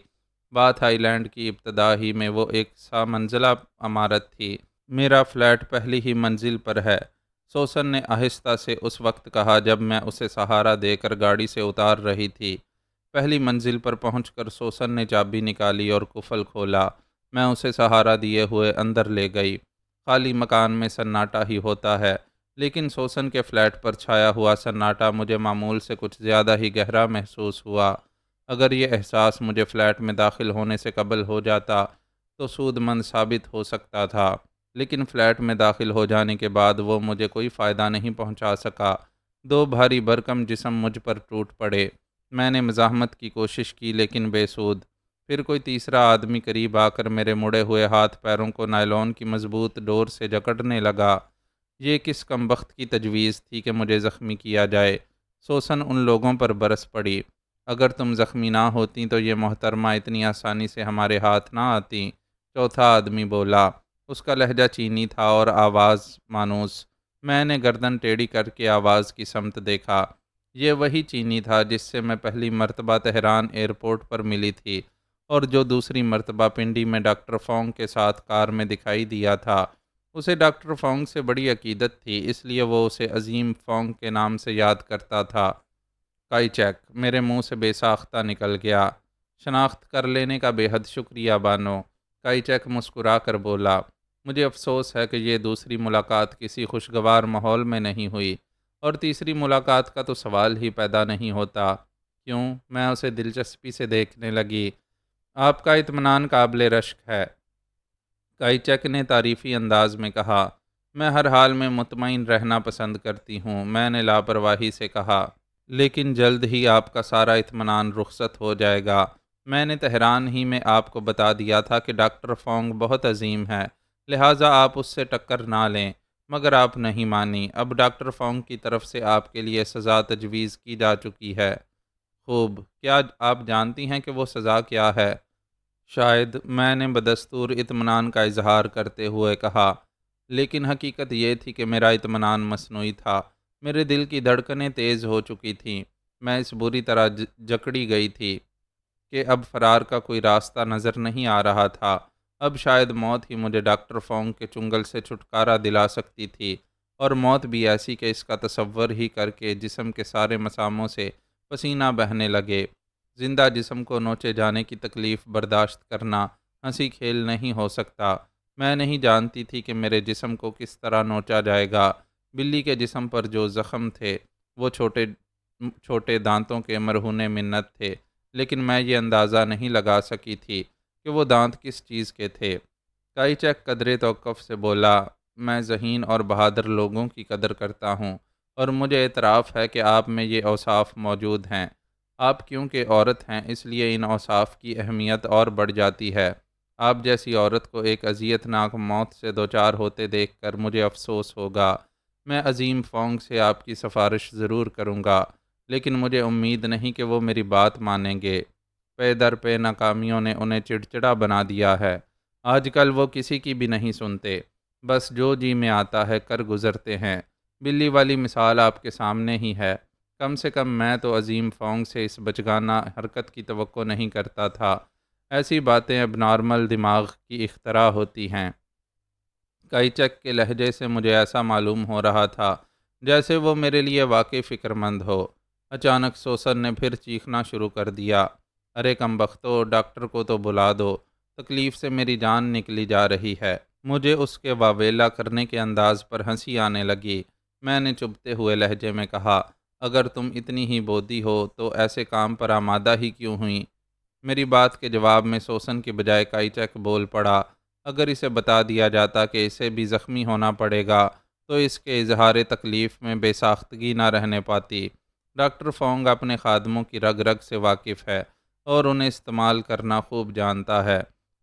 بات ہائی لینڈ کی ابتدا ہی میں وہ ایک سامنزلہ عمارت تھی۔ میرا فلیٹ پہلی ہی منزل پر ہے، سوسن نے آہستہ سے اس وقت کہا جب میں اسے سہارا دے کر گاڑی سے اتار رہی تھی۔ پہلی منزل پر پہنچ کر سوسن نے چابی نکالی اور قفل کھولا۔ میں اسے سہارا دیے ہوئے اندر لے گئی۔ خالی مکان میں سناٹا ہی ہوتا ہے، لیکن سوسن کے فلیٹ پر چھایا ہوا سناٹا مجھے معمول سے کچھ زیادہ ہی گہرا محسوس ہوا۔ اگر یہ احساس مجھے فلیٹ میں داخل ہونے سے قبل ہو جاتا تو سود مند ثابت ہو سکتا تھا، لیکن فلیٹ میں داخل ہو جانے کے بعد وہ مجھے کوئی فائدہ نہیں پہنچا سکا۔ دو بھاری بھرکم جسم مجھ پر ٹوٹ پڑے۔ میں نے مزاحمت کی کوشش کی لیکن بے سود۔ پھر کوئی تیسرا آدمی قریب آ کر میرے مڑے ہوئے ہاتھ پیروں کو نائلون کی مضبوط ڈور سے جکڑنے لگا۔ یہ کس کمبخت کی تجویز تھی کہ مجھے زخمی کیا جائے؟ سوسن ان لوگوں پر برس پڑی۔ اگر تم زخمی نہ ہوتی تو یہ محترمہ اتنی آسانی سے ہمارے ہاتھ نہ آتی۔ چوتھا آدمی بولا۔ اس کا لہجہ چینی تھا اور آواز مانوس۔ میں نے گردن ٹیڑھی کر کے آواز کی سمت دیکھا۔ یہ وہی چینی تھا جس سے میں پہلی مرتبہ تہران ایئرپورٹ پر ملی تھی اور جو دوسری مرتبہ پنڈی میں ڈاکٹر فونگ کے ساتھ کار میں دکھائی دیا تھا۔ اسے ڈاکٹر فونگ سے بڑی عقیدت تھی، اس لیے وہ اسے عظیم فونگ کے نام سے یاد کرتا تھا۔ کائی چیک میرے منہ سے بے ساختہ نکل گیا۔ شناخت کر لینے کا بے حد شکریہ بانو، کائی چیک مسکرا کر بولا۔ مجھے افسوس ہے کہ یہ دوسری ملاقات کسی خوشگوار ماحول میں نہیں ہوئی، اور تیسری ملاقات کا تو سوال ہی پیدا نہیں ہوتا۔ کیوں؟ میں اسے دلچسپی سے دیکھنے لگی۔ آپ کا اطمینان قابل رشک ہے، کائی چیک نے تعریفی انداز میں کہا۔ میں ہر حال میں مطمئن رہنا پسند کرتی ہوں، میں نے لاپرواہی سے کہا، لیکن جلد ہی آپ کا سارا اطمینان رخصت ہو جائے گا۔ میں نے تہران ہی میں آپ کو بتا دیا تھا کہ ڈاکٹر فونگ بہت عظیم ہے، لہٰذا آپ اس سے ٹکر نہ لیں، مگر آپ نہیں مانی۔ اب ڈاکٹر فونگ کی طرف سے آپ کے لیے سزا تجویز کی جا چکی ہے۔ خوب، کیا آپ جانتی ہیں کہ وہ سزا کیا ہے؟ شاید، میں نے بدستور اطمینان کا اظہار کرتے ہوئے کہا، لیکن حقیقت یہ تھی کہ میرا اطمینان مصنوعی تھا۔ میرے دل کی دھڑکنیں تیز ہو چکی تھیں، میں اس بری طرح جکڑی گئی تھی کہ اب فرار کا کوئی راستہ نظر نہیں آ رہا تھا۔ اب شاید موت ہی مجھے ڈاکٹر فونگ کے چنگل سے چھٹکارا دلا سکتی تھی، اور موت بھی ایسی کہ اس کا تصور ہی کر کے جسم کے سارے مساموں سے پسینہ بہنے لگے۔ زندہ جسم کو نوچے جانے کی تکلیف برداشت کرنا ہنسی کھیل نہیں ہو سکتا۔ میں نہیں جانتی تھی کہ میرے جسم کو کس طرح نوچا جائے گا۔ بلی کے جسم پر جو زخم تھے وہ چھوٹے چھوٹے دانتوں کے مرہون منت تھے، لیکن میں یہ اندازہ نہیں لگا سکی تھی کہ وہ دانت کس چیز کے تھے۔ کائی چیک قدرے توقف سے بولا، میں ذہین اور بہادر لوگوں کی قدر کرتا ہوں، اور مجھے اعتراف ہے کہ آپ میں یہ اوصاف موجود ہیں۔ آپ کیونکہ عورت ہیں، اس لیے ان اوصاف کی اہمیت اور بڑھ جاتی ہے۔ آپ جیسی عورت کو ایک اذیت ناک موت سے دوچار ہوتے دیکھ کر مجھے افسوس ہوگا۔ میں عظیم فونگ سے آپ کی سفارش ضرور کروں گا، لیکن مجھے امید نہیں کہ وہ میری بات مانیں گے۔ پے در پے ناکامیوں نے انہیں چڑچڑا بنا دیا ہے۔ آج کل وہ کسی کی بھی نہیں سنتے، بس جو جی میں آتا ہے کر گزرتے ہیں۔ بلی والی مثال آپ کے سامنے ہی ہے۔ کم سے کم میں تو عظیم فونگ سے اس بچگانہ حرکت کی توقع نہیں کرتا تھا۔ ایسی باتیں اب نارمل دماغ کی اختراع ہوتی ہیں۔ کائی چیک کے لہجے سے مجھے ایسا معلوم ہو رہا تھا جیسے وہ میرے لیے واقعی فکر مند ہو۔ اچانک سوسن نے پھر چیخنا شروع کر دیا، ارے کم بختو، ڈاکٹر کو تو بلا دو، تکلیف سے میری جان نکلی جا رہی ہے۔ مجھے اس کے واویلا کرنے کے انداز پر ہنسی آنے لگی۔ میں نے چبھتے ہوئے لہجے میں کہا، اگر تم اتنی ہی بودی ہو تو ایسے کام پر آمادہ ہی کیوں ہوئیں؟ میری بات کے جواب میں سوسن کے بجائے کائی چیک بول پڑا، اگر اسے بتا دیا جاتا کہ اسے بھی زخمی ہونا پڑے گا تو اس کے اظہار تکلیف میں بے ساختگی نہ رہنے پاتی۔ ڈاکٹر فونگ اپنے خادموں کی رگ رگ سے واقف ہے اور انہیں استعمال کرنا خوب جانتا ہے۔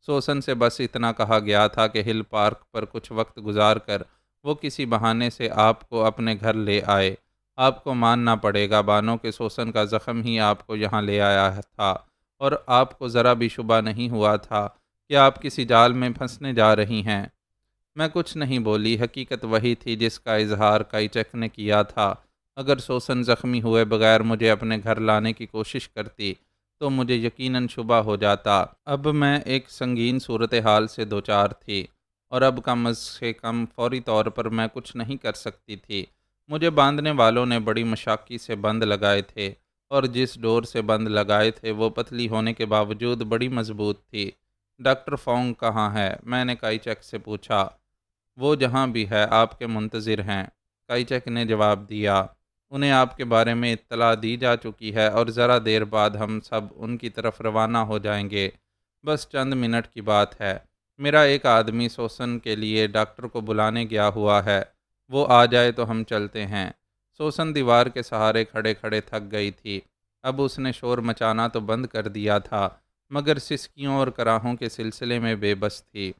سوسن سے بس اتنا کہا گیا تھا کہ ہل پارک پر کچھ وقت گزار کر وہ کسی بہانے سے آپ کو اپنے گھر لے آئے۔ آپ کو ماننا پڑے گا بانو کہ سوسن کا زخم ہی آپ کو یہاں لے آیا تھا، اور آپ کو ذرا بھی شبہ نہیں ہوا تھا کہ آپ کسی جال میں پھنسنے جا رہی ہیں۔ میں کچھ نہیں بولی، حقیقت وہی تھی جس کا اظہار کائی چیک نے کیا تھا۔ اگر سوسن زخمی ہوئے بغیر مجھے اپنے گھر لانے کی کوشش کرتی تو مجھے یقیناً شبہ ہو جاتا۔ اب میں ایک سنگین صورتحال سے دوچار تھی، اور اب کم از کم فوری طور پر میں کچھ نہیں کر سکتی تھی۔ مجھے باندھنے والوں نے بڑی مشاقی سے بند لگائے تھے، اور جس ڈور سے بند لگائے تھے وہ پتلی ہونے کے باوجود بڑی مضبوط تھی۔ ڈاکٹر فونگ کہاں ہے؟ میں نے کائی چیک سے پوچھا۔ وہ جہاں بھی ہے آپ کے منتظر ہیں، کائی چیک نے جواب دیا۔ انہیں آپ کے بارے میں اطلاع دی جا چکی ہے، اور ذرا دیر بعد ہم سب ان کی طرف روانہ ہو جائیں گے۔ بس چند منٹ کی بات ہے۔ میرا ایک آدمی سوسن کے لیے ڈاکٹر کو بلانے گیا ہوا ہے، وہ آ جائے تو ہم چلتے ہیں۔ سوسن دیوار کے سہارے کھڑے کھڑے تھک گئی تھی۔ اب اس نے شور مچانا تو بند کر دیا تھا، مگر سسکیوں اور کراہوں کے سلسلے میں بے بس تھی۔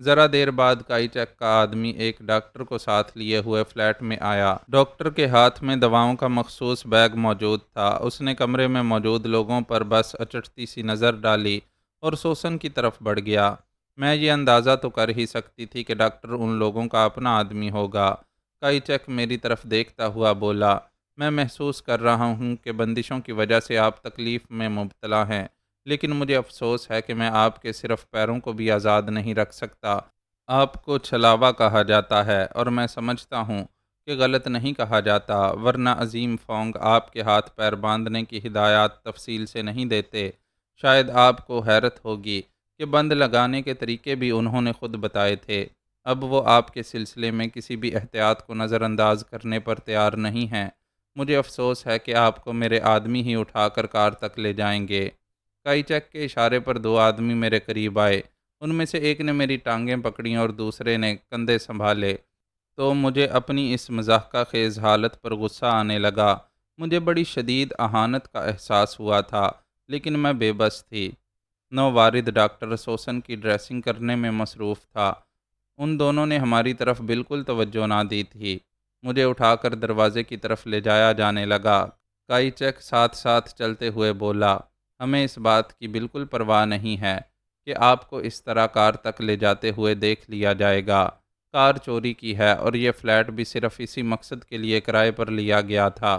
ذرا دیر بعد کائی چیک کا آدمی ایک ڈاکٹر کو ساتھ لیے ہوئے فلیٹ میں آیا۔ ڈاکٹر کے ہاتھ میں دواؤں کا مخصوص بیگ موجود تھا۔ اس نے کمرے میں موجود لوگوں پر بس اچٹتی سی نظر ڈالی اور سوسن کی طرف بڑھ گیا۔ میں یہ اندازہ تو کر ہی سکتی تھی کہ ڈاکٹر ان لوگوں کا اپنا آدمی ہوگا۔ کائی چیک میری طرف دیکھتا ہوا بولا، میں محسوس کر رہا ہوں کہ بندشوں کی وجہ سے آپ تکلیف میں مبتلا ہیں، لیکن مجھے افسوس ہے کہ میں آپ کے صرف پیروں کو بھی آزاد نہیں رکھ سکتا۔ آپ کو چھلاوا کہا جاتا ہے اور میں سمجھتا ہوں کہ غلط نہیں کہا جاتا، ورنہ عظیم فونگ آپ کے ہاتھ پیر باندھنے کی ہدایات تفصیل سے نہیں دیتے۔ شاید آپ کو حیرت ہوگی کہ بند لگانے کے طریقے بھی انہوں نے خود بتائے تھے۔ اب وہ آپ کے سلسلے میں کسی بھی احتیاط کو نظر انداز کرنے پر تیار نہیں ہیں۔ مجھے افسوس ہے کہ آپ کو میرے آدمی ہی اٹھا کر کار تک لے جائیں گے۔ کائی چیک کے اشارے پر دو آدمی میرے قریب آئے۔ ان میں سے ایک نے میری ٹانگیں پکڑیں اور دوسرے نے کندھے سنبھالے، تو مجھے اپنی اس مضحکہ خیز حالت پر غصہ آنے لگا۔ مجھے بڑی شدید اہانت کا احساس ہوا تھا، لیکن میں بے بس تھی۔ نووارد ڈاکٹر سوسن کی ڈریسنگ کرنے میں مصروف تھا۔ ان دونوں نے ہماری طرف بالکل توجہ نہ دی تھی۔ مجھے اٹھا کر دروازے کی طرف لے جایا جانے لگا۔ کائی چیک ساتھ ساتھ چلتے ہوئے بولا، ہمیں اس بات کی بالکل پرواہ نہیں ہے کہ آپ کو اس طرح کار تک لے جاتے ہوئے دیکھ لیا جائے گا۔ کار چوری کی ہے اور یہ فلیٹ بھی صرف اسی مقصد کے لیے کرائے پر لیا گیا تھا۔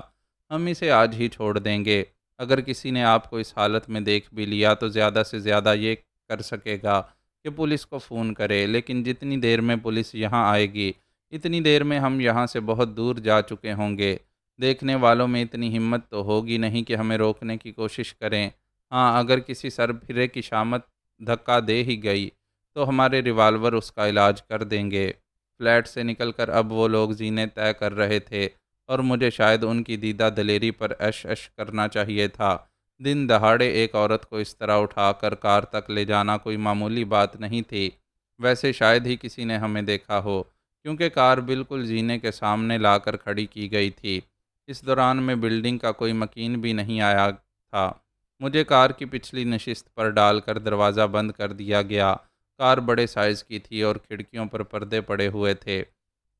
ہم اسے آج ہی چھوڑ دیں گے۔ اگر کسی نے آپ کو اس حالت میں دیکھ بھی لیا تو زیادہ سے زیادہ یہ کر سکے گا کہ پولیس کو فون کرے، لیکن جتنی دیر میں پولیس یہاں آئے گی اتنی دیر میں ہم یہاں سے بہت دور جا چکے ہوں گے۔ دیکھنے والوں میں اتنی ہمت تو ہوگی نہیں کہ ہمیں روکنے کی کوشش کریں۔ ہاں، اگر کسی سربھرے کی شامت دھکا دے ہی گئی تو ہمارے ریوالور اس کا علاج کر دیں گے۔ فلیٹ سے نکل کر اب وہ لوگ زینے طے کر رہے تھے اور مجھے شاید ان کی دیدہ دلیری پر عش عش کرنا چاہیے تھا۔ دن دہاڑے ایک عورت کو اس طرح اٹھا کر کار تک لے جانا کوئی معمولی بات نہیں تھی۔ ویسے شاید ہی کسی نے ہمیں دیکھا ہو، کیونکہ کار بالکل زینے کے سامنے لا کر کھڑی کی گئی تھی۔ اس دوران میں بلڈنگ کا کوئی مکین بھی نہیں آیا تھا۔ مجھے کار کی پچھلی نشست پر ڈال کر دروازہ بند کر دیا گیا۔ کار بڑے سائز کی تھی اور کھڑکیوں پر پردے پڑے ہوئے تھے۔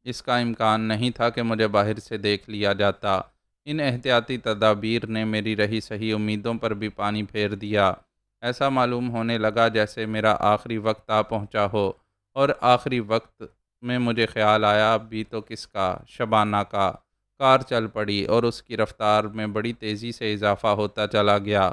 اس کا امکان نہیں تھا کہ مجھے باہر سے دیکھ لیا جاتا۔ ان احتیاطی تدابیر نے میری رہی صحیح امیدوں پر بھی پانی پھیر دیا۔ ایسا معلوم ہونے لگا جیسے میرا آخری وقت آ پہنچا ہو، اور آخری وقت میں مجھے خیال آیا اب بھی تو کس کا، شبانہ کا۔ کار چل پڑی اور اس کی رفتار میں بڑی تیزی سے اضافہ ہوتا چلا گیا۔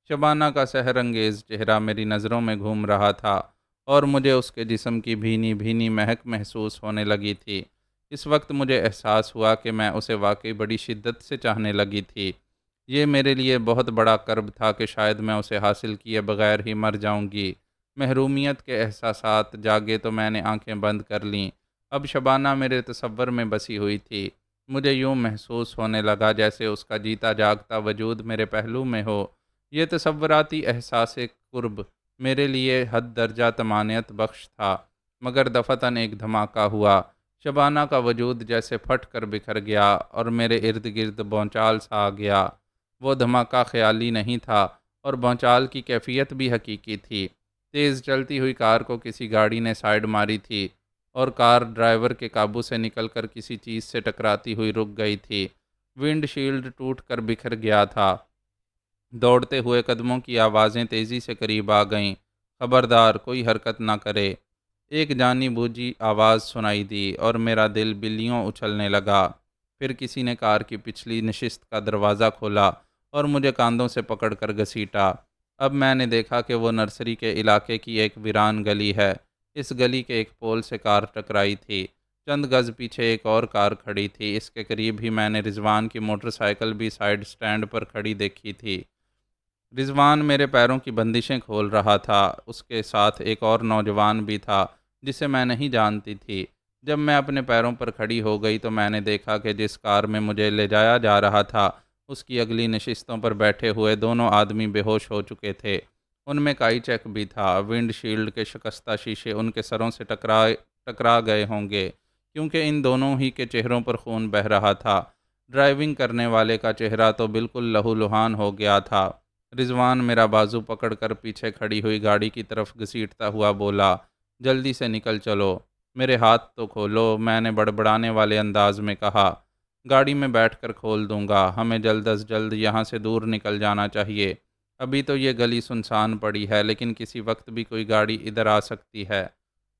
شبانہ کا سحر انگیز چہرہ میری نظروں میں گھوم رہا تھا اور مجھے اس کے جسم کی بھینی بھینی مہک محسوس ہونے لگی تھی۔ اس وقت مجھے احساس ہوا کہ میں اسے واقعی بڑی شدت سے چاہنے لگی تھی۔ یہ میرے لیے بہت بڑا کرب تھا کہ شاید میں اسے حاصل کیے بغیر ہی مر جاؤں گی۔ محرومیت کے احساسات جاگے تو میں نے آنکھیں بند کر لیں۔ اب شبانہ میرے تصور میں بسی ہوئی تھی۔ مجھے یوں محسوس ہونے لگا جیسے اس کا جیتا جاگتا وجود میرے پہلو میں ہو۔ یہ تصوراتی احساس قرب میرے لیے حد درجہ طمانینت بخش تھا، مگر دفعتاً ایک دھماکہ ہوا۔ شبانہ کا وجود جیسے پھٹ کر بکھر گیا اور میرے ارد گرد بھونچال سا آ گیا۔ وہ دھماکہ خیالی نہیں تھا اور بھونچال کی کیفیت بھی حقیقی تھی۔ تیز چلتی ہوئی کار کو کسی گاڑی نے سائیڈ ماری تھی اور کار ڈرائیور کے قابو سے نکل کر کسی چیز سے ٹکراتی ہوئی رک گئی تھی۔ ونڈ شیلڈ ٹوٹ کر بکھر گیا تھا۔ دوڑتے ہوئے قدموں کی آوازیں تیزی سے قریب آ گئیں۔ خبردار، کوئی حرکت نہ کرے۔ ایک جانی بوجھی آواز سنائی دی اور میرا دل بلیوں اچھلنے لگا۔ پھر کسی نے کار کی پچھلی نشست کا دروازہ کھولا اور مجھے کاندھوں سے پکڑ کر گھسیٹا۔ اب میں نے دیکھا کہ وہ نرسری کے علاقے کی ایک ویران گلی ہے۔ اس گلی کے ایک پول سے کار ٹکرائی تھی۔ چند گز پیچھے ایک اور کار کھڑی تھی۔ اس کے قریب ہی میں نے رضوان کی موٹر سائیکل بھی سائیڈ سٹینڈ پر کھڑی دیکھی تھی۔ رضوان میرے پیروں کی بندشیں کھول رہا تھا۔ اس کے ساتھ ایک اور نوجوان بھی تھا جسے میں نہیں جانتی تھی۔ جب میں اپنے پیروں پر کھڑی ہو گئی تو میں نے دیکھا کہ جس کار میں مجھے لے جایا جا رہا تھا اس کی اگلی نشستوں پر بیٹھے ہوئے دونوں آدمی بے ہوش ہو چکے تھے۔ ان میں کائی چیک بھی تھا۔ ونڈ شیلڈ کے شکستہ شیشے ان کے سروں سے ٹکرا گئے ہوں گے، کیونکہ ان دونوں ہی کے چہروں پر خون بہہ رہا تھا۔ ڈرائیونگ کرنے والے کا چہرہ تو بالکل لہو لہان ہو گیا تھا۔ رضوان میرا بازو پکڑ کر پیچھے کھڑی ہوئی گاڑی کی طرف گھسیٹتا ہوا بولا، جلدی سے نکل چلو، میرے ہاتھ تو کھولو، میں نے بڑبڑانے والے انداز میں کہا۔ گاڑی میں بیٹھ کر کھول دوں گا، ہمیں جلد از جلد یہاں سے دور نکل جانا چاہیے۔ ابھی تو یہ گلی سنسان پڑی ہے، لیکن کسی وقت بھی کوئی گاڑی ادھر آ سکتی ہے۔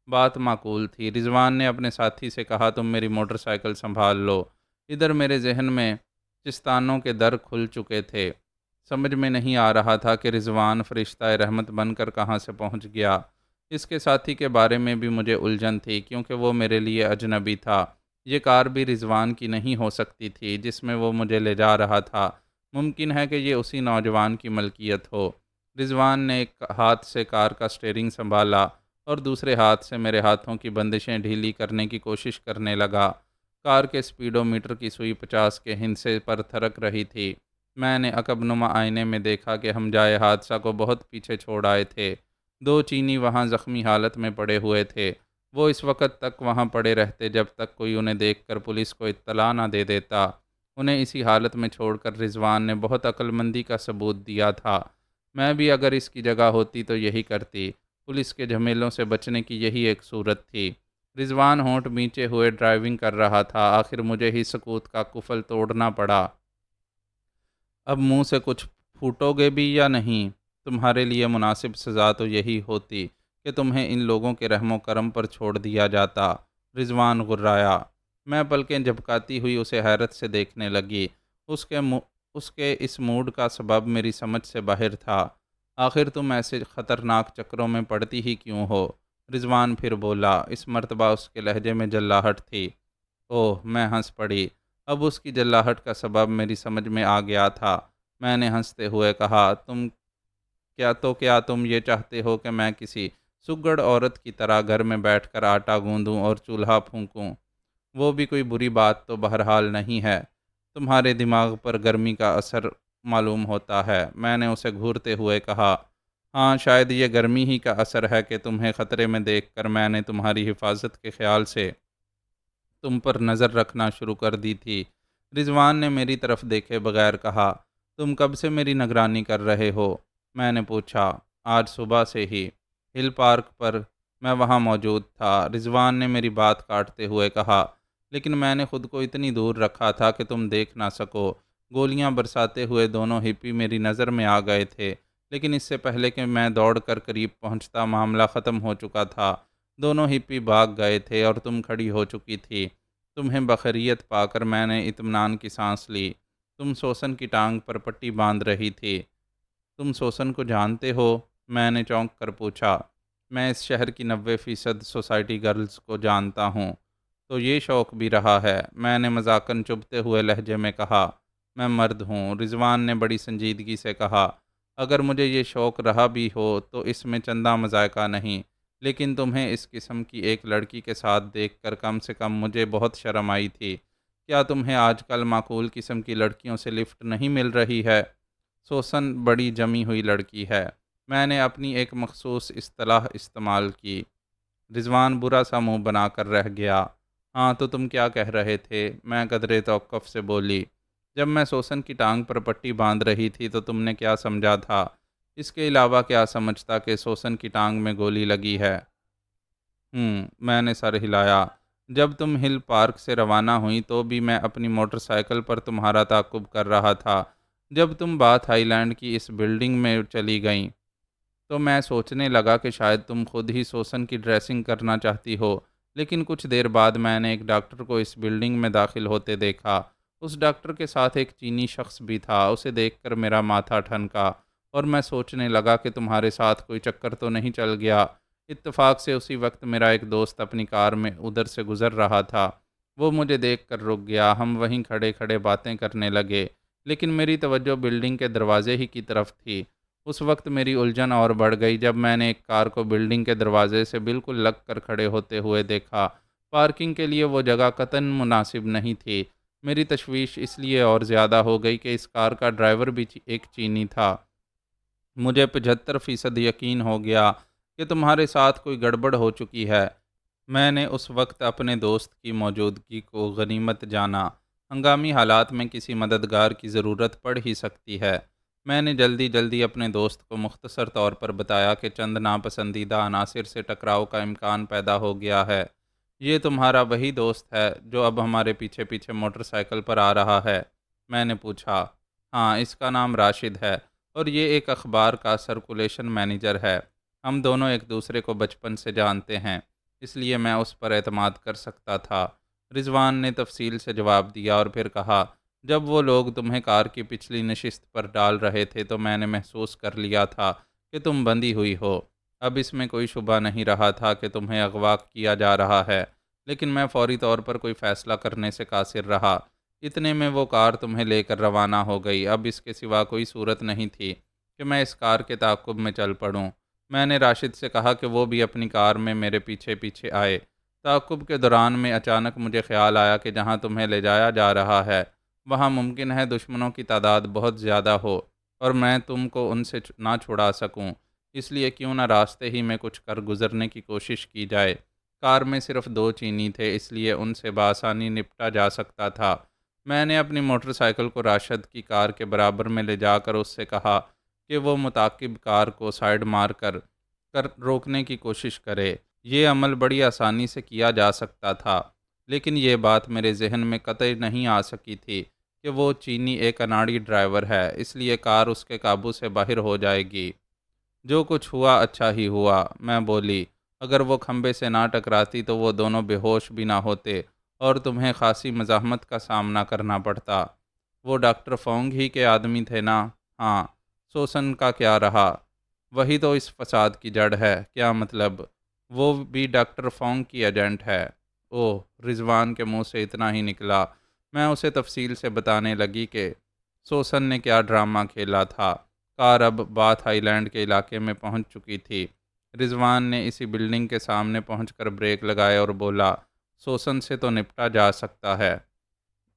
بات معقول تھی۔ رضوان نے اپنے ساتھی سے کہا، تم میری موٹر سائیکل سنبھال لو۔ ادھر میرے ذہن میں چستانوں کے در کھل چکے تھے۔ سمجھ میں نہیں آ رہا تھا کہ رضوان فرشتہ رحمت بن کر کہاں سے پہنچ گیا۔ اس کے ساتھی کے بارے میں بھی مجھے الجھن تھی کیونکہ وہ میرے لیے اجنبی تھا۔ یہ کار بھی رضوان کی نہیں ہو سکتی تھی جس میں وہ مجھے لے جا رہا تھا۔ ممکن ہے کہ یہ اسی نوجوان کی ملکیت ہو۔ رضوان نے ایک ہاتھ سے کار کا اسٹیئرنگ سنبھالا اور دوسرے ہاتھ سے میرے ہاتھوں کی بندشیں ڈھیلی کرنے کی کوشش کرنے لگا۔ کار کے سپیڈو میٹر کی سوئی 50 کے ہندسے پر تھرک رہی تھی۔ میں نے عقب نما آئینے میں دیکھا کہ ہم جائے حادثہ کو بہت پیچھے چھوڑ آئے تھے۔ 2 چینی وہاں زخمی حالت میں پڑے ہوئے تھے۔ وہ اس وقت تک وہاں پڑے رہتے جب تک کوئی انہیں دیکھ کر پولیس کو اطلاع نہ دے دیتا۔ انہیں اسی حالت میں چھوڑ کر رضوان نے بہت عقل مندی کا ثبوت دیا تھا۔ میں بھی اگر اس کی جگہ ہوتی تو یہی کرتی۔ پولیس کے جھمیلوں سے بچنے کی یہی ایک صورت تھی۔ رضوان ہونٹ بیچے ہوئے ڈرائیونگ کر رہا تھا۔ آخر مجھے ہی سکوت کا قفل توڑنا پڑا۔ اب منہ سے کچھ پھوٹو گے بھی یا نہیں؟ تمہارے لیے مناسب سزا تو یہی ہوتی کہ تمہیں ان لوگوں کے رحم و کرم پر چھوڑ دیا جاتا۔ رضوان غرایا۔ میں پلکیں جھپکاتی ہوئی اسے حیرت سے دیکھنے لگی۔ اس کے اس موڈ کا سبب میری سمجھ سے باہر تھا۔ آخر تم ایسے خطرناک چکروں میں پڑتی ہی کیوں ہو؟ رضوان پھر بولا۔ اس مرتبہ اس کے لہجے میں جلاہٹ تھی۔ اوہ، میں ہنس پڑی۔ اب اس کی جلاہٹ کا سبب میری سمجھ میں آ گیا تھا۔ میں نے ہنستے ہوئے کہا، کیا تم یہ چاہتے ہو کہ میں کسی سگڑ عورت کی طرح گھر میں بیٹھ کر آٹا گوندوں اور چولہا پھونکوں؟ وہ بھی کوئی بری بات تو بہرحال نہیں ہے۔ تمہارے دماغ پر گرمی کا اثر معلوم ہوتا ہے۔ میں نے اسے گھورتے ہوئے کہا، ہاں شاید یہ گرمی ہی کا اثر ہے کہ تمہیں خطرے میں دیکھ کر میں نے تمہاری حفاظت کے خیال سے تم پر نظر رکھنا شروع کر دی تھی۔ رضوان نے میری طرف دیکھے بغیر کہا، تم کب سے میری نگرانی کر رہے ہو؟ میں نے پوچھا۔ آج صبح سے ہی، ہل پارک پر میں وہاں موجود تھا۔ رضوان نے میری بات کاٹتے ہوئے کہا، لیکن میں نے خود کو اتنی دور رکھا تھا کہ تم دیکھ نہ سکو۔ گولیاں برساتے ہوئے دونوں ہپی میری نظر میں آ گئے تھے، لیکن اس سے پہلے کہ میں دوڑ کر قریب پہنچتا معاملہ ختم ہو چکا تھا۔ دونوں ہپی بھاگ گئے تھے اور تم کھڑی ہو چکی تھی۔ تمہیں بخیریت پا کر میں نے اطمینان کی سانس لی۔ تم سوسن کی ٹانگ پر پٹی باندھ رہی تھی۔ تم سوسن کو جانتے ہو؟ میں نے چونک کر پوچھا۔ میں اس شہر کی 90% سوسائٹی گرلز کو جانتا ہوں، تو یہ شوق بھی رہا ہے، میں نے مذاقاً چبھتے ہوئے لہجے میں کہا۔ میں مرد ہوں، رضوان نے بڑی سنجیدگی سے کہا۔ اگر مجھے یہ شوق رہا بھی ہو تو اس میں چندہ مذائقہ نہیں، لیکن تمہیں اس قسم کی ایک لڑکی کے ساتھ دیکھ کر کم سے کم مجھے بہت شرم آئی تھی۔ کیا تمہیں آج کل معقول قسم کی لڑکیوں سے لفٹ نہیں مل رہی ہے؟ سوسن بڑی جمی ہوئی لڑکی ہے۔ میں نے اپنی ایک مخصوص اصطلاح استعمال کی۔ رضوان برا سا منہ بنا کر رہ گیا۔ ہاں تو تم کیا کہہ رہے تھے؟ میں قدرے توقف سے بولی۔ جب میں سوسن کی ٹانگ پر پٹی باندھ رہی تھی تو تم نے کیا سمجھا تھا؟ اس کے علاوہ کیا سمجھتا کہ سوسن کی ٹانگ میں گولی لگی ہے؟ میں نے سر ہلایا۔ جب تم ہل پارک سے روانہ ہوئی تو بھی میں اپنی موٹر سائیکل پر تمہارا تعاقب کر رہا تھا۔ جب تم باتھ آئی لینڈ کی اس بلڈنگ میں چلی گئیں تو میں سوچنے لگا کہ شاید تم خود ہی سوسن کی ڈریسنگ کرنا چاہتی ہو، لیکن کچھ دیر بعد میں نے ایک ڈاکٹر کو اس بلڈنگ میں داخل ہوتے دیکھا۔ اس ڈاکٹر کے ساتھ ایک چینی شخص بھی تھا۔ اسے دیکھ کر میرا ماتھا ٹھنکا اور میں سوچنے لگا کہ تمہارے ساتھ کوئی چکر تو نہیں چل گیا۔ اتفاق سے اسی وقت میرا ایک دوست اپنی کار میں ادھر سے گزر رہا تھا۔ وہ مجھے دیکھ کر رک گیا۔ ہم وہیں کھڑے کھڑے باتیں کرنے لگے، لیکن میری توجہ بلڈنگ کے دروازے ہی کی طرف تھی۔ اس وقت میری الجھن اور بڑھ گئی جب میں نے ایک کار کو بلڈنگ کے دروازے سے بالکل لگ کر کھڑے ہوتے ہوئے دیکھا۔ پارکنگ کے لیے وہ جگہ قطعاً مناسب نہیں تھی۔ میری تشویش اس لیے اور زیادہ ہو گئی کہ اس کار کا ڈرائیور بھی ایک چینی تھا۔ مجھے 75% یقین ہو گیا کہ تمہارے ساتھ کوئی گڑبڑ ہو چکی ہے۔ میں نے اس وقت اپنے دوست کی موجودگی کو غنیمت جانا۔ ہنگامی حالات میں کسی مددگار کی ضرورت پڑ ہی سکتی ہے۔ میں نے جلدی اپنے دوست کو مختصر طور پر بتایا کہ چند ناپسندیدہ عناصر سے ٹکراؤ کا امکان پیدا ہو گیا ہے۔ یہ تمہارا وہی دوست ہے جو اب ہمارے پیچھے پیچھے موٹر سائیکل پر آ رہا ہے؟ میں نے پوچھا۔ ہاں، اس کا نام راشد ہے اور یہ ایک اخبار کا سرکولیشن مینیجر ہے۔ ہم دونوں ایک دوسرے کو بچپن سے جانتے ہیں، اس لیے میں اس پر اعتماد کر سکتا تھا۔ رضوان نے تفصیل سے جواب دیا اور پھر کہا، جب وہ لوگ تمہیں کار کی پچھلی نشست پر ڈال رہے تھے تو میں نے محسوس کر لیا تھا کہ تم بندھی ہوئی ہو۔ اب اس میں کوئی شبہ نہیں رہا تھا کہ تمہیں اغوا کیا جا رہا ہے، لیکن میں فوری طور پر کوئی فیصلہ کرنے سے قاصر رہا۔ اتنے میں وہ کار تمہیں لے کر روانہ ہو گئی۔ اب اس کے سوا کوئی صورت نہیں تھی کہ میں اس کار کے تعاقب میں چل پڑوں۔ میں نے راشد سے کہا کہ وہ بھی اپنی کار میں میرے پیچھے پیچھے آئے۔ تعاقب کے دوران میں اچانک مجھے خیال آیا کہ جہاں تمہیں لے جایا جا رہا ہے وہاں ممکن ہے دشمنوں کی تعداد بہت زیادہ ہو اور میں تم کو ان سے نہ چھڑا سکوں، اس لیے کیوں نہ راستے ہی میں کچھ کر گزرنے کی کوشش کی جائے۔ کار میں صرف 2 چینی تھے، اس لیے ان سے بآسانی نپٹا جا سکتا تھا۔ میں نے اپنی موٹر سائیکل کو راشد کی کار کے برابر میں لے جا کر اس سے کہا کہ وہ متعاقب کار کو سائیڈ مار کر روکنے کی کوشش کرے۔ یہ عمل بڑی آسانی سے کیا جا سکتا تھا، لیکن یہ بات میرے ذہن میں قطعی نہیں آ سکی تھی کہ وہ چینی ایک اناڑی ڈرائیور ہے، اس لیے کار اس کے قابو سے باہر ہو جائے گی۔ جو کچھ ہوا اچھا ہی ہوا، میں بولی۔ اگر وہ کھمبے سے نہ ٹکراتی تو وہ دونوں بے ہوش بھی نہ ہوتے اور تمہیں خاصی مزاحمت کا سامنا کرنا پڑتا۔ وہ ڈاکٹر فونگ ہی کے آدمی تھے نا؟ ہاں۔ سوسن کا کیا رہا؟ وہی تو اس فساد کی جڑ ہے۔ کیا مطلب؟ وہ بھی ڈاکٹر فونگ کی ایجنٹ ہے؟ اوہ، رضوان کے منہ سے اتنا ہی نکلا۔ میں اسے تفصیل سے بتانے لگی کہ سوسن نے کیا ڈرامہ کھیلا تھا۔ کار اب باتھ آئی لینڈ کے علاقے میں پہنچ چکی تھی۔ رضوان نے اسی بلڈنگ کے سامنے پہنچ کر بریک لگائے اور بولا، سوسن سے تو نپٹا جا سکتا ہے۔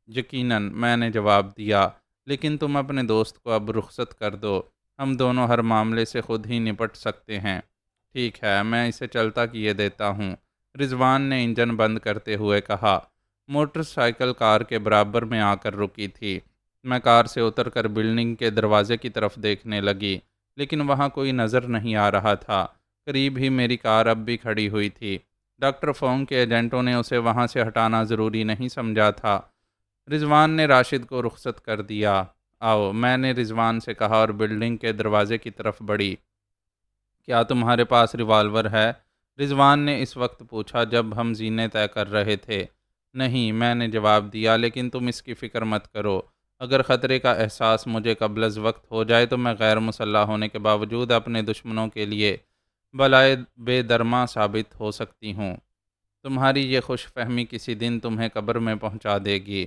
یقیناً، میں نے جواب دیا، لیکن تم اپنے دوست کو اب رخصت کر دو، ہم دونوں ہر معاملے سے خود ہی نپٹ سکتے ہیں۔ ٹھیک ہے، میں اسے چلتا کیے دیتا ہوں، رضوان نے انجن بند کرتے ہوئے کہا۔ موٹر سائیکل کار کے برابر میں آ کر رکی تھی۔ میں کار سے اتر کر بلڈنگ کے دروازے کی طرف دیکھنے لگی، لیکن وہاں کوئی نظر نہیں آ رہا تھا۔ قریب ہی میری کار اب بھی کھڑی ہوئی تھی۔ ڈاکٹر فونگ کے ایجنٹوں نے اسے وہاں سے ہٹانا ضروری نہیں سمجھا تھا۔ رضوان نے راشد کو رخصت کر دیا۔ آؤ، میں نے رضوان سے کہا اور بلڈنگ کے دروازے کی طرف بڑھی۔ کیا تمہارے پاس ریوالور ہے؟ رضوان نے اس وقت پوچھا جب ہم زینے طے کر رہے تھے۔ نہیں، میں نے جواب دیا، لیکن تم اس کی فکر مت کرو۔ اگر خطرے کا احساس مجھے قبل از وقت ہو جائے تو میں غیر مسلح ہونے کے باوجود اپنے دشمنوں کے لیے بالائے بے درماں ثابت ہو سکتی ہوں۔ تمہاری یہ خوش فہمی کسی دن تمہیں قبر میں پہنچا دے گی۔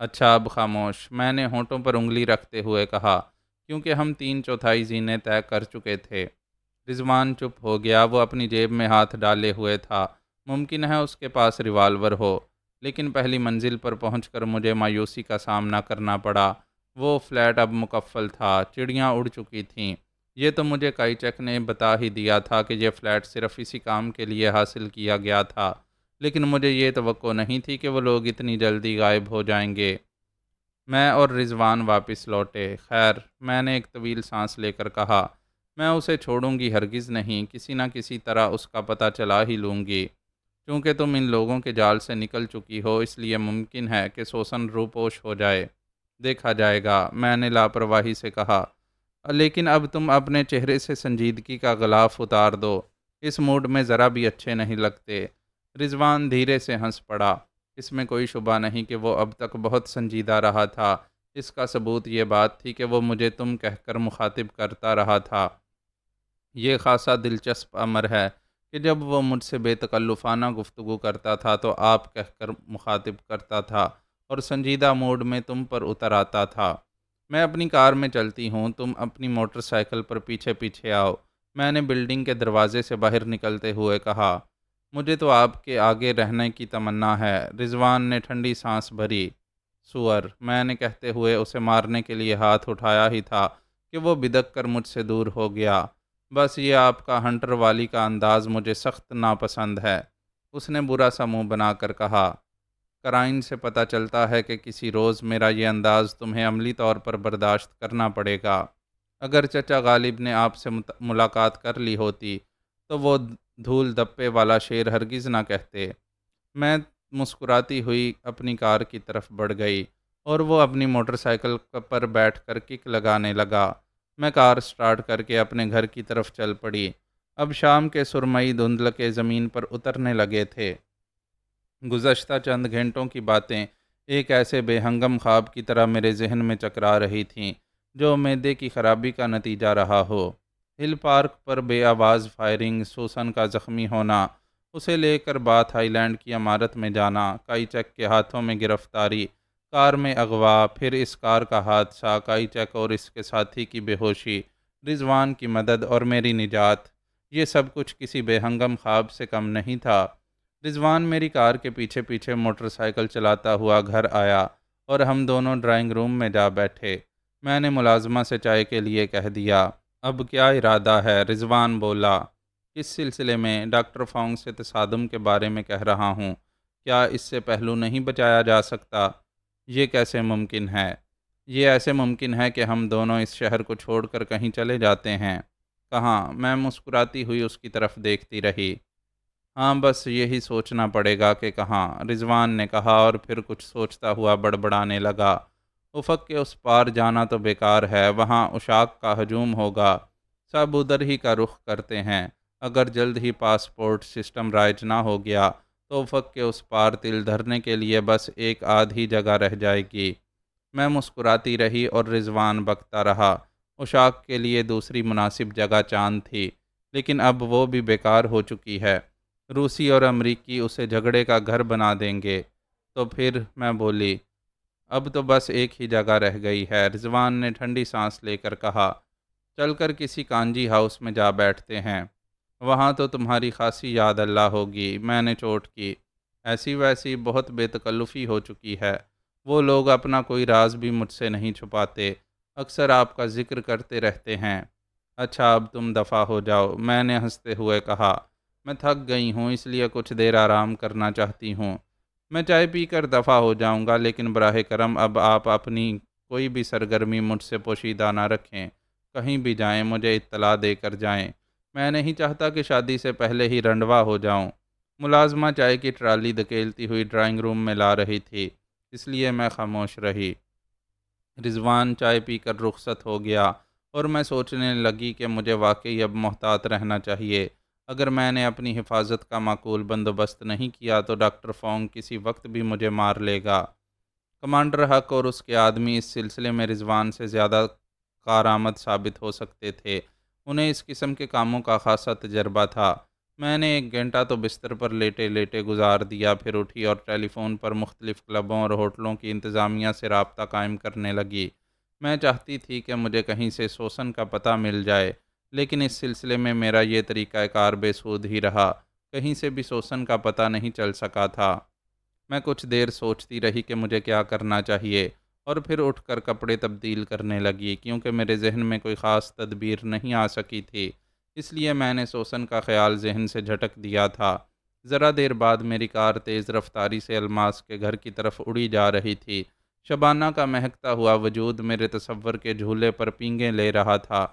اچھا، اب خاموش، میں نے ہونٹوں پر انگلی رکھتے ہوئے کہا، کیونکہ ہم 3/4 زینے طے کر چکے تھے۔ رضوان چپ ہو گیا۔ وہ اپنی جیب میں ہاتھ ڈالے ہوئے تھا۔ ممکن ہے اس کے پاس ریوالور ہو، لیکن پہلی منزل پر پہنچ کر مجھے مایوسی کا سامنا کرنا پڑا۔ وہ فلیٹ اب مقفل تھا، چڑیاں اڑ چکی تھیں۔ یہ تو مجھے کائچک نے بتا ہی دیا تھا کہ یہ فلیٹ صرف اسی کام کے لیے حاصل کیا گیا تھا، لیکن مجھے یہ توقع نہیں تھی کہ وہ لوگ اتنی جلدی غائب ہو جائیں گے۔ میں اور رضوان واپس لوٹے۔ خیر، میں نے ایک طویل سانس لے کر کہا، میں اسے چھوڑوں گی ہرگز نہیں، کسی نہ کسی طرح اس کا پتہ چلا ہی لوں گی۔ چونکہ تم ان لوگوں کے جال سے نکل چکی ہو، اس لیے ممکن ہے کہ سوسن روپوش ہو جائے۔ دیکھا جائے گا، میں نے لاپرواہی سے کہا۔ لیکن اب تم اپنے چہرے سے سنجیدگی کا غلاف اتار دو، اس موڈ میں ذرا بھی اچھے نہیں لگتے۔ رضوان دھیرے سے ہنس پڑا۔ اس میں کوئی شبہ نہیں کہ وہ اب تک بہت سنجیدہ رہا تھا۔ اس کا ثبوت یہ بات تھی کہ وہ مجھے تم کہہ کر مخاطب کرتا رہا تھا۔ یہ خاصا دلچسپ امر ہے کہ جب وہ مجھ سے بے تکلفانہ گفتگو کرتا تھا تو آپ کہہ کر مخاطب کرتا تھا اور سنجیدہ موڈ میں تم پر اتر آتا تھا۔ میں اپنی کار میں چلتی ہوں، تم اپنی موٹر سائیکل پر پیچھے پیچھے آؤ، میں نے بلڈنگ کے دروازے سے باہر نکلتے ہوئے کہا۔ مجھے تو آپ کے آگے رہنے کی تمنا ہے، رضوان نے ٹھنڈی سانس بھری۔ سور، میں نے کہتے ہوئے اسے مارنے کے لیے ہاتھ اٹھایا ہی تھا کہ وہ بدک کر مجھ سے دور ہو گیا۔ بس یہ آپ کا ہنٹر والی کا انداز مجھے سخت ناپسند ہے، اس نے برا سا منہ بنا کر کہا۔ قرائن سے پتہ چلتا ہے کہ کسی روز میرا یہ انداز تمہیں عملی طور پر برداشت کرنا پڑے گا۔ اگر چچا غالب نے آپ سے ملاقات کر لی ہوتی تو وہ دھول دھپے والا شعر ہرگز نہ کہتے۔ میں مسکراتی ہوئی اپنی کار کی طرف بڑھ گئی اور وہ اپنی موٹر سائیکل پر بیٹھ کر کک لگانے لگا۔ میں کار سٹارٹ کر کے اپنے گھر کی طرف چل پڑی۔ اب شام کے سرمئی دھندلکے زمین پر اترنے لگے تھے۔ گزشتہ چند گھنٹوں کی باتیں ایک ایسے بے ہنگم خواب کی طرح میرے ذہن میں چکرا رہی تھیں جو معدے کی خرابی کا نتیجہ رہا ہو۔ ہل پارک پر بے آواز فائرنگ، سوسن کا زخمی ہونا، اسے لے کر باتھ آئی لینڈ کی عمارت میں جانا، کائی چیک کے ہاتھوں میں گرفتاری، کار میں اغوا، پھر اس کار کا حادثہ، کائی چیک اور اس کے ساتھی کی بے ہوشی، رضوان کی مدد اور میری نجات، یہ سب کچھ کسی بے ہنگم خواب سے کم نہیں تھا۔ رضوان میری کار کے پیچھے پیچھے موٹر سائیکل چلاتا ہوا گھر آیا اور ہم دونوں ڈرائنگ روم میں جا بیٹھے۔ میں نے ملازمہ سے چائے کے لیے کہہ دیا۔ اب کیا ارادہ ہے؟ رضوان بولا۔ کس سلسلے میں؟ ڈاکٹر فونگ سے تصادم کے بارے میں کہہ رہا ہوں۔ کیا اس سے پہلو نہیں بچایا جا سکتا؟ یہ کیسے ممکن ہے؟ یہ ایسے ممکن ہے کہ ہم دونوں اس شہر کو چھوڑ کر کہیں چلے جاتے ہیں۔ کہاں؟ میں مسکراتی ہوئی اس کی طرف دیکھتی رہی۔ ہاں بس یہی سوچنا پڑے گا کہ کہاں، رضوان نے کہا اور پھر کچھ سوچتا ہوا بڑبڑانے لگا۔ افق کے اس پار جانا تو بیکار ہے، وہاں اشاک کا ہجوم ہوگا، سب ادھر ہی کا رخ کرتے ہیں۔ اگر جلد ہی پاسپورٹ سسٹم رائج نہ ہو گیا تو افق کے اس پار تل دھرنے کے لیے بس ایک آدھی جگہ رہ جائے گی۔ میں مسکراتی رہی اور رضوان بکتا رہا۔ اشاک کے لیے دوسری مناسب جگہ چاند تھی، لیکن اب وہ بھی بیکار ہو چکی ہے۔ روسی اور امریکی اسے جھگڑے کا گھر بنا دیں گے۔ تو پھر میں بولی، اب تو بس ایک ہی جگہ رہ گئی ہے۔ رضوان نے ٹھنڈی سانس لے کر کہا، چل کر کسی کانجی ہاؤس میں جا بیٹھتے ہیں، وہاں تو تمہاری خاصی یاد اللہ ہوگی۔ میں نے چوٹ کی۔ ایسی ویسی بہت بے تکلفی ہو چکی ہے، وہ لوگ اپنا کوئی راز بھی مجھ سے نہیں چھپاتے، اکثر آپ کا ذکر کرتے رہتے ہیں۔ اچھا اب تم دفع ہو جاؤ، میں نے ہنستے ہوئے کہا۔ میں تھک گئی ہوں، اس لیے کچھ دیر آرام کرنا چاہتی ہوں۔ میں چائے پی کر دفع ہو جاؤں گا، لیکن براہ کرم اب آپ اپنی کوئی بھی سرگرمی مجھ سے پوشیدہ نہ رکھیں۔ کہیں بھی جائیں مجھے اطلاع دے کر جائیں۔ میں نہیں چاہتا کہ شادی سے پہلے ہی رنڈوا ہو جاؤں۔ ملازمہ چائے کی ٹرالی دھکیلتی ہوئی ڈرائنگ روم میں لا رہی تھی، اس لیے میں خاموش رہی۔ رضوان چائے پی کر رخصت ہو گیا اور میں سوچنے لگی کہ مجھے واقعی اب محتاط رہنا چاہیے۔ اگر میں نے اپنی حفاظت کا معقول بندوبست نہیں کیا تو ڈاکٹر فونگ کسی وقت بھی مجھے مار لے گا۔ کمانڈر حق اور اس کے آدمی اس سلسلے میں رضوان سے زیادہ کارآمد ثابت ہو سکتے تھے، انہیں اس قسم کے کاموں کا خاصا تجربہ تھا۔ میں نے 1 گھنٹہ تو بستر پر لیٹے لیٹے گزار دیا، پھر اٹھی اور ٹیلی فون پر مختلف کلبوں اور ہوٹلوں کی انتظامیہ سے رابطہ قائم کرنے لگی۔ میں چاہتی تھی کہ مجھے کہیں سے سوسن کا پتہ مل جائے، لیکن اس سلسلے میں میرا یہ طریقہ کار بے سود ہی رہا، کہیں سے بھی سوسن کا پتہ نہیں چل سکا تھا۔ میں کچھ دیر سوچتی رہی کہ مجھے کیا کرنا چاہیے، اور پھر اٹھ کر کپڑے تبدیل کرنے لگی، کیونکہ میرے ذہن میں کوئی خاص تدبیر نہیں آ سکی تھی، اس لیے میں نے سوسن کا خیال ذہن سے جھٹک دیا تھا۔ ذرا دیر بعد میری کار تیز رفتاری سے الماس کے گھر کی طرف اڑی جا رہی تھی۔ شبانہ کا مہکتا ہوا وجود میرے تصور کے جھولے پر پینگیں لے رہا تھا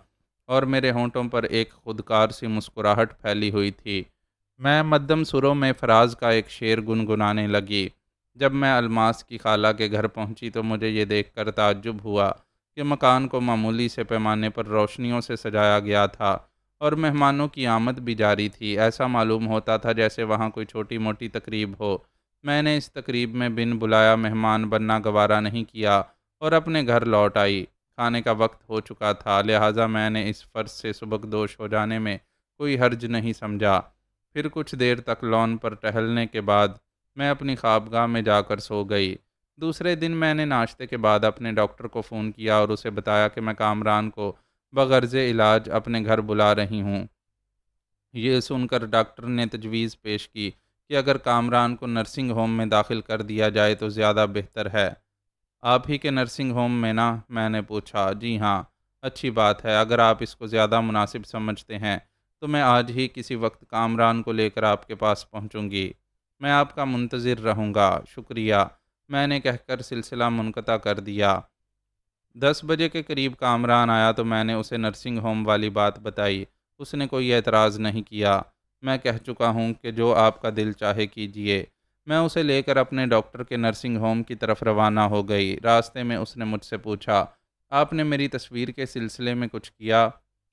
اور میرے ہونٹوں پر ایک خودکار سی مسکراہٹ پھیلی ہوئی تھی۔ میں مدھم سروں میں فراز کا ایک شعر گنگنانے لگی۔ جب میں الماس کی خالہ کے گھر پہنچی تو مجھے یہ دیکھ کر تعجب ہوا کہ مکان کو معمولی سے پیمانے پر روشنیوں سے سجایا گیا تھا اور مہمانوں کی آمد بھی جاری تھی۔ ایسا معلوم ہوتا تھا جیسے وہاں کوئی چھوٹی موٹی تقریب ہو۔ میں نے اس تقریب میں بن بلایا مہمان بننا گوارا نہیں کیا اور اپنے گھر لوٹ آئی۔ کھانے کا وقت ہو چکا تھا، لہٰذا میں نے اس فرض سے سبکدوش ہو جانے میں کوئی حرج نہیں سمجھا۔ پھر کچھ دیر تک لان پر ٹہلنے کے بعد میں اپنی خوابگاہ میں جا کر سو گئی۔ دوسرے دن میں نے ناشتے کے بعد اپنے ڈاکٹر کو فون کیا اور اسے بتایا کہ میں کامران کو بغرض علاج اپنے گھر بلا رہی ہوں۔ یہ سن کر ڈاکٹر نے تجویز پیش کی کہ اگر کامران کو نرسنگ ہوم میں داخل کر دیا جائے تو زیادہ بہتر ہے۔ آپ ہی کے نرسنگ ہوم میں نا؟ میں نے پوچھا۔ جی ہاں۔ اچھی بات ہے، اگر آپ اس کو زیادہ مناسب سمجھتے ہیں تو میں آج ہی کسی وقت کامران کو لے کر آپ کے پاس پہنچوں گی۔ میں آپ کا منتظر رہوں گا۔ شکریہ، میں نے کہہ کر سلسلہ منقطع کر دیا۔ 10 بجے کے قریب کامران آیا تو میں نے اسے نرسنگ ہوم والی بات بتائی۔ اس نے کوئی اعتراض نہیں کیا۔ میں کہہ چکا ہوں کہ جو آپ کا دل چاہے کیجیے۔ میں اسے لے کر اپنے ڈاکٹر کے نرسنگ ہوم کی طرف روانہ ہو گئی۔ راستے میں اس نے مجھ سے پوچھا، آپ نے میری تصویر کے سلسلے میں کچھ کیا؟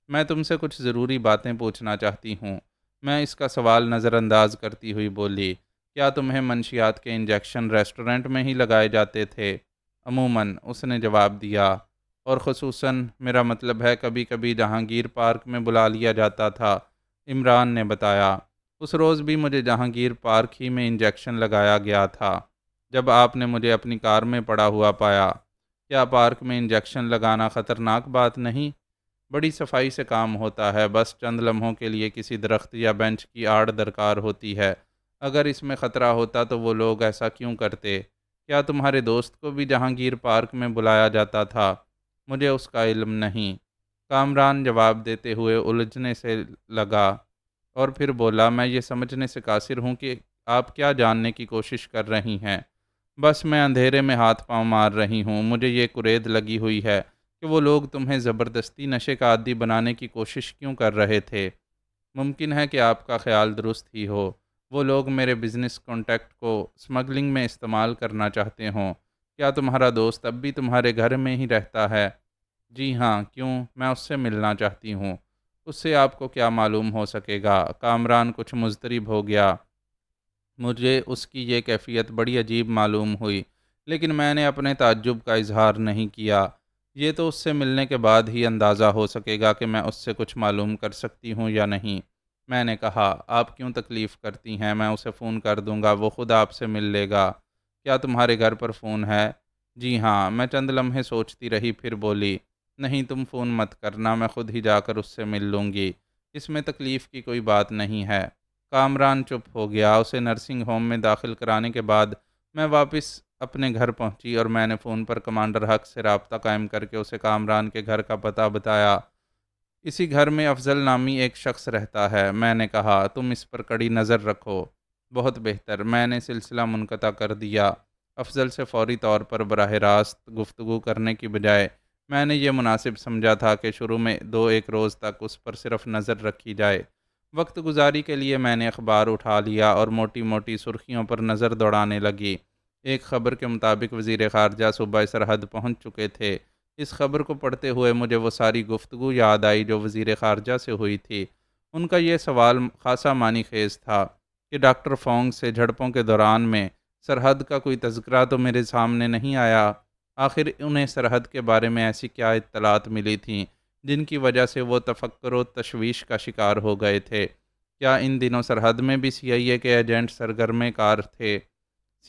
میں تم سے کچھ ضروری باتیں پوچھنا چاہتی ہوں۔ میں اس کا سوال نظر انداز کرتی ہوئی بولی، کیا تمہیں منشیات کے انجیکشن ریسٹورنٹ میں ہی لگائے جاتے تھے؟ عموماً، اس نے جواب دیا۔ اور خصوصاً میرا مطلب ہے کبھی کبھی جہانگیر پارک میں بلا لیا جاتا تھا۔ عمران نے بتایا، اس روز بھی مجھے جہانگیر پارک ہی میں انجیکشن لگایا گیا تھا۔ جب آپ نے مجھے اپنی کار میں پڑا ہوا پایا، کیا پارک میں انجیکشن لگانا خطرناک بات نہیں؟ بڑی صفائی سے کام ہوتا ہے، بس چند لمحوں کے لیے کسی درخت یا بینچ کی آڑ درکار ہوتی ہے۔ اگر اس میں خطرہ ہوتا تو وہ لوگ ایسا کیوں کرتے؟ کیا تمہارے دوست کو بھی جہانگیر پارک میں بلایا جاتا تھا؟ مجھے اس کا علم نہیں، کامران جواب دیتے ہوئے الجھنے سے لگا، اور پھر بولا، میں یہ سمجھنے سے قاصر ہوں کہ آپ کیا جاننے کی کوشش کر رہی ہیں۔ بس میں اندھیرے میں ہاتھ پاؤں مار رہی ہوں۔ مجھے یہ کرید لگی ہوئی ہے کہ وہ لوگ تمہیں زبردستی نشے کا عادی بنانے کی کوشش کیوں کر رہے تھے۔ ممکن ہے کہ آپ کا خیال درست ہی ہو، وہ لوگ میرے بزنس کانٹیکٹ کو اسمگلنگ میں استعمال کرنا چاہتے ہوں۔ کیا تمہارا دوست اب بھی تمہارے گھر میں ہی رہتا ہے؟ جی ہاں، کیوں؟ میں اس سے ملنا چاہتی ہوں۔ اس سے آپ کو کیا معلوم ہو سکے گا؟ کامران کچھ مضطرب ہو گیا۔ مجھے اس کی یہ کیفیت بڑی عجیب معلوم ہوئی، لیکن میں نے اپنے تعجب کا اظہار نہیں کیا۔ یہ تو اس سے ملنے کے بعد ہی اندازہ ہو سکے گا کہ میں اس سے کچھ معلوم کر سکتی ہوں یا نہیں۔ میں نے کہا، آپ کیوں تکلیف کرتی ہیں؟ میں اسے فون کر دوں گا، وہ خود آپ سے مل لے گا۔ کیا تمہارے گھر پر فون ہے؟ جی ہاں۔ میں چند لمحے سوچتی رہی، پھر بولی، نہیں تم فون مت کرنا، میں خود ہی جا کر اس سے مل لوں گی، اس میں تکلیف کی کوئی بات نہیں ہے۔ کامران چپ ہو گیا۔ اسے نرسنگ ہوم میں داخل کرانے کے بعد میں واپس اپنے گھر پہنچی اور میں نے فون پر کمانڈر حق سے رابطہ قائم کر کے اسے کامران کے گھر کا پتہ بتایا۔ اسی گھر میں افضل نامی ایک شخص رہتا ہے، میں نے کہا، تم اس پر کڑی نظر رکھو۔ بہت بہتر۔ میں نے سلسلہ منقطع کر دیا۔ افضل سے فوری طور پر براہ راست گفتگو کرنے کی بجائے میں نے یہ مناسب سمجھا تھا کہ شروع میں 2-1 روز تک اس پر صرف نظر رکھی جائے۔ وقت گزاری کے لیے میں نے اخبار اٹھا لیا اور موٹی موٹی سرخیوں پر نظر دوڑانے لگی۔ ایک خبر کے مطابق وزیر خارجہ صوبہ سرحد پہنچ چکے تھے۔ اس خبر کو پڑھتے ہوئے مجھے وہ ساری گفتگو یاد آئی جو وزیر خارجہ سے ہوئی تھی۔ ان کا یہ سوال خاصا معنی خیز تھا کہ ڈاکٹر فونگ سے جھڑپوں کے دوران میں سرحد کا کوئی تذکرہ تو میرے سامنے نہیں آیا۔ آخر انہیں سرحد کے بارے میں ایسی کیا اطلاعات ملی تھیں جن کی وجہ سے وہ تفکر و تشویش کا شکار ہو گئے تھے؟ کیا ان دنوں سرحد میں بھی سی آئی اے کے ایجنٹ سرگرم کار تھے؟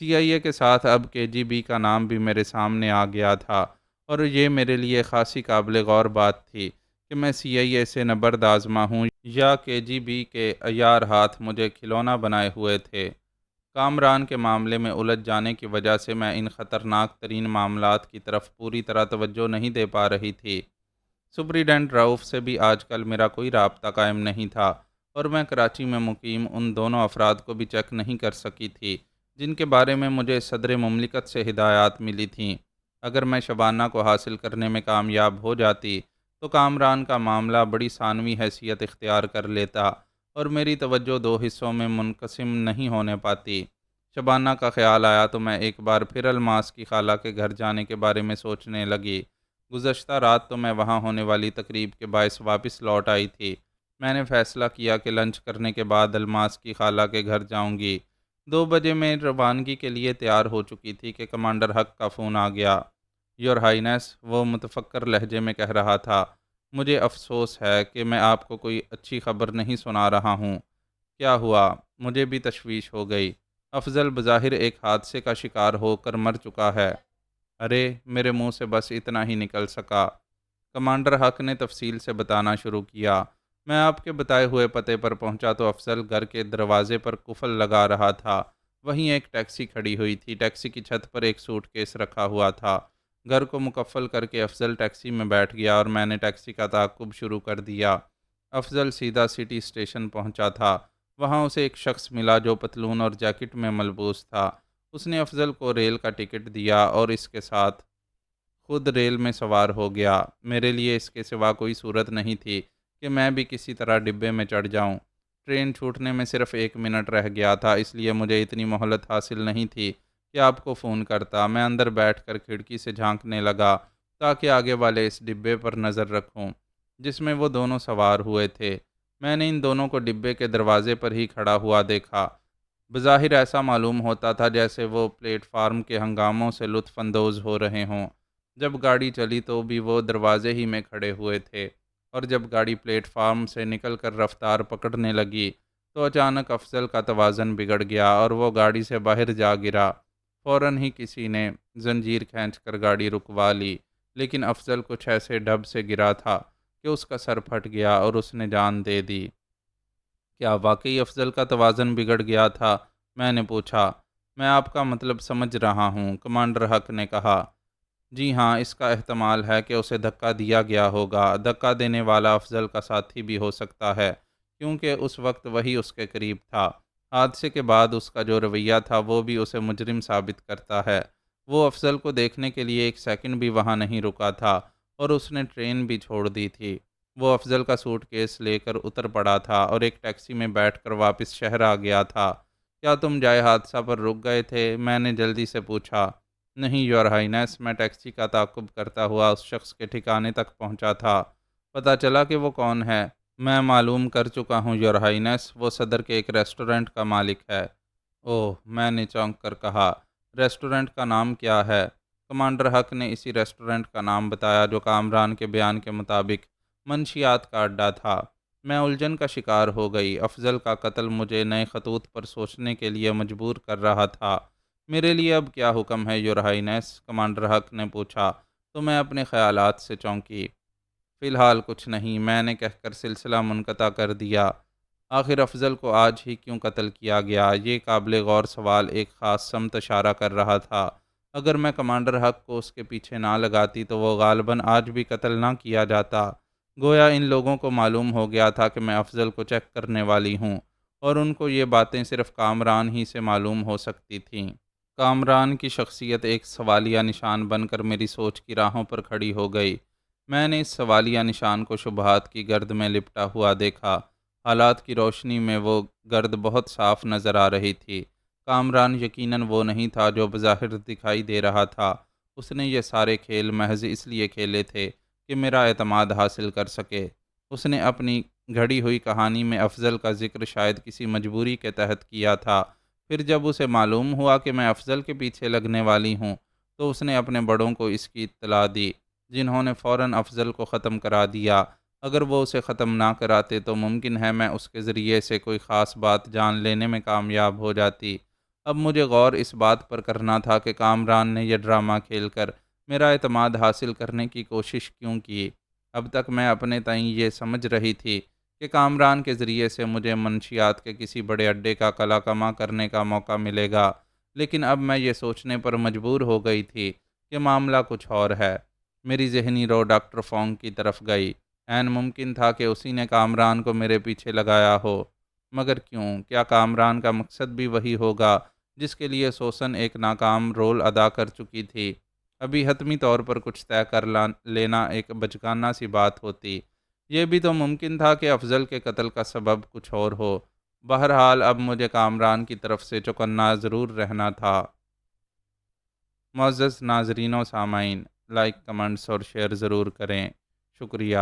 سی آئی اے کے ساتھ اب کے جی بی کا نام بھی میرے سامنے آ گیا تھا، اور یہ میرے لیے خاصی قابل غور بات تھی کہ میں سی آئی اے سے نبرد آزما ہوں یا کے جی بی کے عیار ہاتھ مجھے کھلونا بنائے ہوئے تھے۔ کامران کے معاملے میں الجھ جانے کی وجہ سے میں ان خطرناک ترین معاملات کی طرف پوری طرح توجہ نہیں دے پا رہی تھی۔ سپریڈنٹ رؤف سے بھی آج کل میرا کوئی رابطہ قائم نہیں تھا، اور میں کراچی میں مقیم ان دونوں افراد کو بھی چیک نہیں کر سکی تھی جن کے بارے میں مجھے صدر مملکت سے ہدایات ملی تھیں۔ اگر میں شبانہ کو حاصل کرنے میں کامیاب ہو جاتی تو کامران کا معاملہ بڑی ثانوی حیثیت اختیار کر لیتا اور میری توجہ 2 حصوں میں منقسم نہیں ہونے پاتی۔ شبانہ کا خیال آیا تو میں ایک بار پھر الماس کی خالہ کے گھر جانے کے بارے میں سوچنے لگی۔ گزشتہ رات تو میں وہاں ہونے والی تقریب کے باعث واپس لوٹ آئی تھی۔ میں نے فیصلہ کیا کہ لنچ کرنے کے بعد الماس کی خالہ کے گھر جاؤں گی۔ 2 بجے میں روانگی کے لیے تیار ہو چکی تھی کہ کمانڈر حق کا فون آ گیا۔ یور ہائنس، وہ متفکر لہجے میں کہہ رہا تھا، مجھے افسوس ہے کہ میں آپ کو کوئی اچھی خبر نہیں سنا رہا ہوں۔ کیا ہوا؟ مجھے بھی تشویش ہو گئی۔ افضل بظاہر ایک حادثے کا شکار ہو کر مر چکا ہے۔ ارے، میرے منہ سے بس اتنا ہی نکل سکا۔ کمانڈر حق نے تفصیل سے بتانا شروع کیا۔ میں آپ کے بتائے ہوئے پتے پر پہنچا تو افضل گھر کے دروازے پر قفل لگا رہا تھا۔ وہیں ایک ٹیکسی کھڑی ہوئی تھی۔ ٹیکسی کی چھت پر ایک سوٹ کیس رکھا ہوا تھا۔ گھر کو مکفل کر کے افضل ٹیکسی میں بیٹھ گیا اور میں نے ٹیکسی کا تعاقب شروع کر دیا۔ افضل سیدھا سٹی اسٹیشن پہنچا تھا۔ وہاں اسے ایک شخص ملا جو پتلون اور جیکٹ میں ملبوس تھا۔ اس نے افضل کو ریل کا ٹکٹ دیا اور اس کے ساتھ خود ریل میں سوار ہو گیا۔ میرے لیے اس کے سوا کوئی صورت نہیں تھی کہ میں بھی کسی طرح ڈبے میں چڑھ جاؤں۔ ٹرین چھوٹنے میں صرف 1 منٹ رہ گیا تھا، اس لیے مجھے اتنی مہلت حاصل نہیں تھی کہ آپ کو فون کرتا۔ میں اندر بیٹھ کر کھڑکی سے جھانکنے لگا تاکہ آگے والے اس ڈبے پر نظر رکھوں جس میں وہ دونوں سوار ہوئے تھے۔ میں نے ان دونوں کو ڈبے کے دروازے پر ہی کھڑا ہوا دیکھا۔ بظاہر ایسا معلوم ہوتا تھا جیسے وہ پلیٹ فارم کے ہنگاموں سے لطف اندوز ہو رہے ہوں۔ جب گاڑی چلی تو بھی وہ دروازے ہی میں کھڑے ہوئے تھے، اور جب گاڑی پلیٹ فارم سے نکل کر رفتار پکڑنے لگی تو اچانک افضل کا توازن بگڑ گیا اور وہ گاڑی سے باہر جا گرا۔ فوراً ہی کسی نے زنجیر کھینچ کر گاڑی رکوا لی، لیکن افضل کچھ ایسے ڈب سے گرا تھا کہ اس کا سر پھٹ گیا اور اس نے جان دے دی۔ کیا واقعی افضل کا توازن بگڑ گیا تھا؟ میں نے پوچھا۔ میں آپ کا مطلب سمجھ رہا ہوں، کمانڈر حق نے کہا۔ جی ہاں، اس کا احتمال ہے کہ اسے دھکا دیا گیا ہوگا۔ دھکا دینے والا افضل کا ساتھی بھی ہو سکتا ہے، کیونکہ اس وقت وہی اس کے قریب تھا۔ حادثے کے بعد اس کا جو رویہ تھا وہ بھی اسے مجرم ثابت کرتا ہے۔ وہ افضل کو دیکھنے کے لیے ایک سیکنڈ بھی وہاں نہیں رکا تھا، اور اس نے ٹرین بھی چھوڑ دی تھی۔ وہ افضل کا سوٹ کیس لے کر اتر پڑا تھا اور ایک ٹیکسی میں بیٹھ کر واپس شہر آ گیا تھا۔ کیا تم جائے حادثہ پر رک گئے تھے؟ میں نے جلدی سے پوچھا۔ نہیں یور ہائنس، میں ٹیکسی کا تعاقب کرتا ہوا اس شخص کے ٹھکانے تک پہنچا تھا۔ پتہ چلا کہ وہ کون ہے؟ میں معلوم کر چکا ہوں یور ہائنس، وہ صدر کے ایک ریسٹورنٹ کا مالک ہے۔ اوہ، میں نے چونک کر کہا۔ ریسٹورنٹ کا نام کیا ہے؟ کمانڈر حق نے اسی ریسٹورنٹ کا نام بتایا جو کامران کے بیان کے مطابق منشیات کا اڈا تھا۔ میں الجھن کا شکار ہو گئی۔ افضل کا قتل مجھے نئے خطوط پر سوچنے کے لیے مجبور کر رہا تھا۔ میرے لیے اب کیا حکم ہے یور ہائنس؟ کمانڈر حق نے پوچھا تو میں اپنے خیالات سے چونکی۔ فی الحال کچھ نہیں، میں نے کہہ کر سلسلہ منقطع کر دیا۔ آخر افضل کو آج ہی کیوں قتل کیا گیا؟ یہ قابل غور سوال ایک خاص سمت اشارہ کر رہا تھا۔ اگر میں کمانڈر حق کو اس کے پیچھے نہ لگاتی تو وہ غالباً آج بھی قتل نہ کیا جاتا۔ گویا ان لوگوں کو معلوم ہو گیا تھا کہ میں افضل کو چیک کرنے والی ہوں، اور ان کو یہ باتیں صرف کامران ہی سے معلوم ہو سکتی تھیں۔ کامران کی شخصیت ایک سوالیہ نشان بن کر میری سوچ کی راہوں پر کھڑی ہو گئی۔ میں نے اس سوالیہ نشان کو شبہات کی گرد میں لپٹا ہوا دیکھا۔ حالات کی روشنی میں وہ گرد بہت صاف نظر آ رہی تھی۔ کامران یقیناً وہ نہیں تھا جو بظاہر دکھائی دے رہا تھا۔ اس نے یہ سارے کھیل محض اس لیے کھیلے تھے کہ میرا اعتماد حاصل کر سکے۔ اس نے اپنی گھڑی ہوئی کہانی میں افضل کا ذکر شاید کسی مجبوری کے تحت کیا تھا۔ پھر جب اسے معلوم ہوا کہ میں افضل کے پیچھے لگنے والی ہوں تو اس نے اپنے بڑوں کو اس کی اطلاع دی، جنہوں نے فوراً افضل کو ختم کرا دیا۔ اگر وہ اسے ختم نہ کراتے تو ممکن ہے میں اس کے ذریعے سے کوئی خاص بات جان لینے میں کامیاب ہو جاتی۔ اب مجھے غور اس بات پر کرنا تھا کہ کامران نے یہ ڈرامہ کھیل کر میرا اعتماد حاصل کرنے کی کوشش کیوں کی۔ اب تک میں اپنے تئیں یہ سمجھ رہی تھی کہ کامران کے ذریعے سے مجھے منشیات کے کسی بڑے اڈے کا قلع کما کرنے کا موقع ملے گا، لیکن اب میں یہ سوچنے پر مجبور ہو گئی تھی کہ معاملہ کچھ اور ہے۔ میری ذہنی رو ڈاکٹر فونگ کی طرف گئی۔ عین ممکن تھا کہ اسی نے کامران کو میرے پیچھے لگایا ہو، مگر کیوں؟ کیا کامران کا مقصد بھی وہی ہوگا جس کے لیے سوسن ایک ناکام رول ادا کر چکی تھی؟ ابھی حتمی طور پر کچھ طے کر لینا ایک بچگانہ سی بات ہوتی۔ یہ بھی تو ممکن تھا کہ افضل کے قتل کا سبب کچھ اور ہو۔ بہرحال اب مجھے کامران کی طرف سے چوکنا ضرور رہنا تھا۔ معزز ناظرین و سامعین، لائک، کمنٹس اور شیئر ضرور کریں۔ شکریہ۔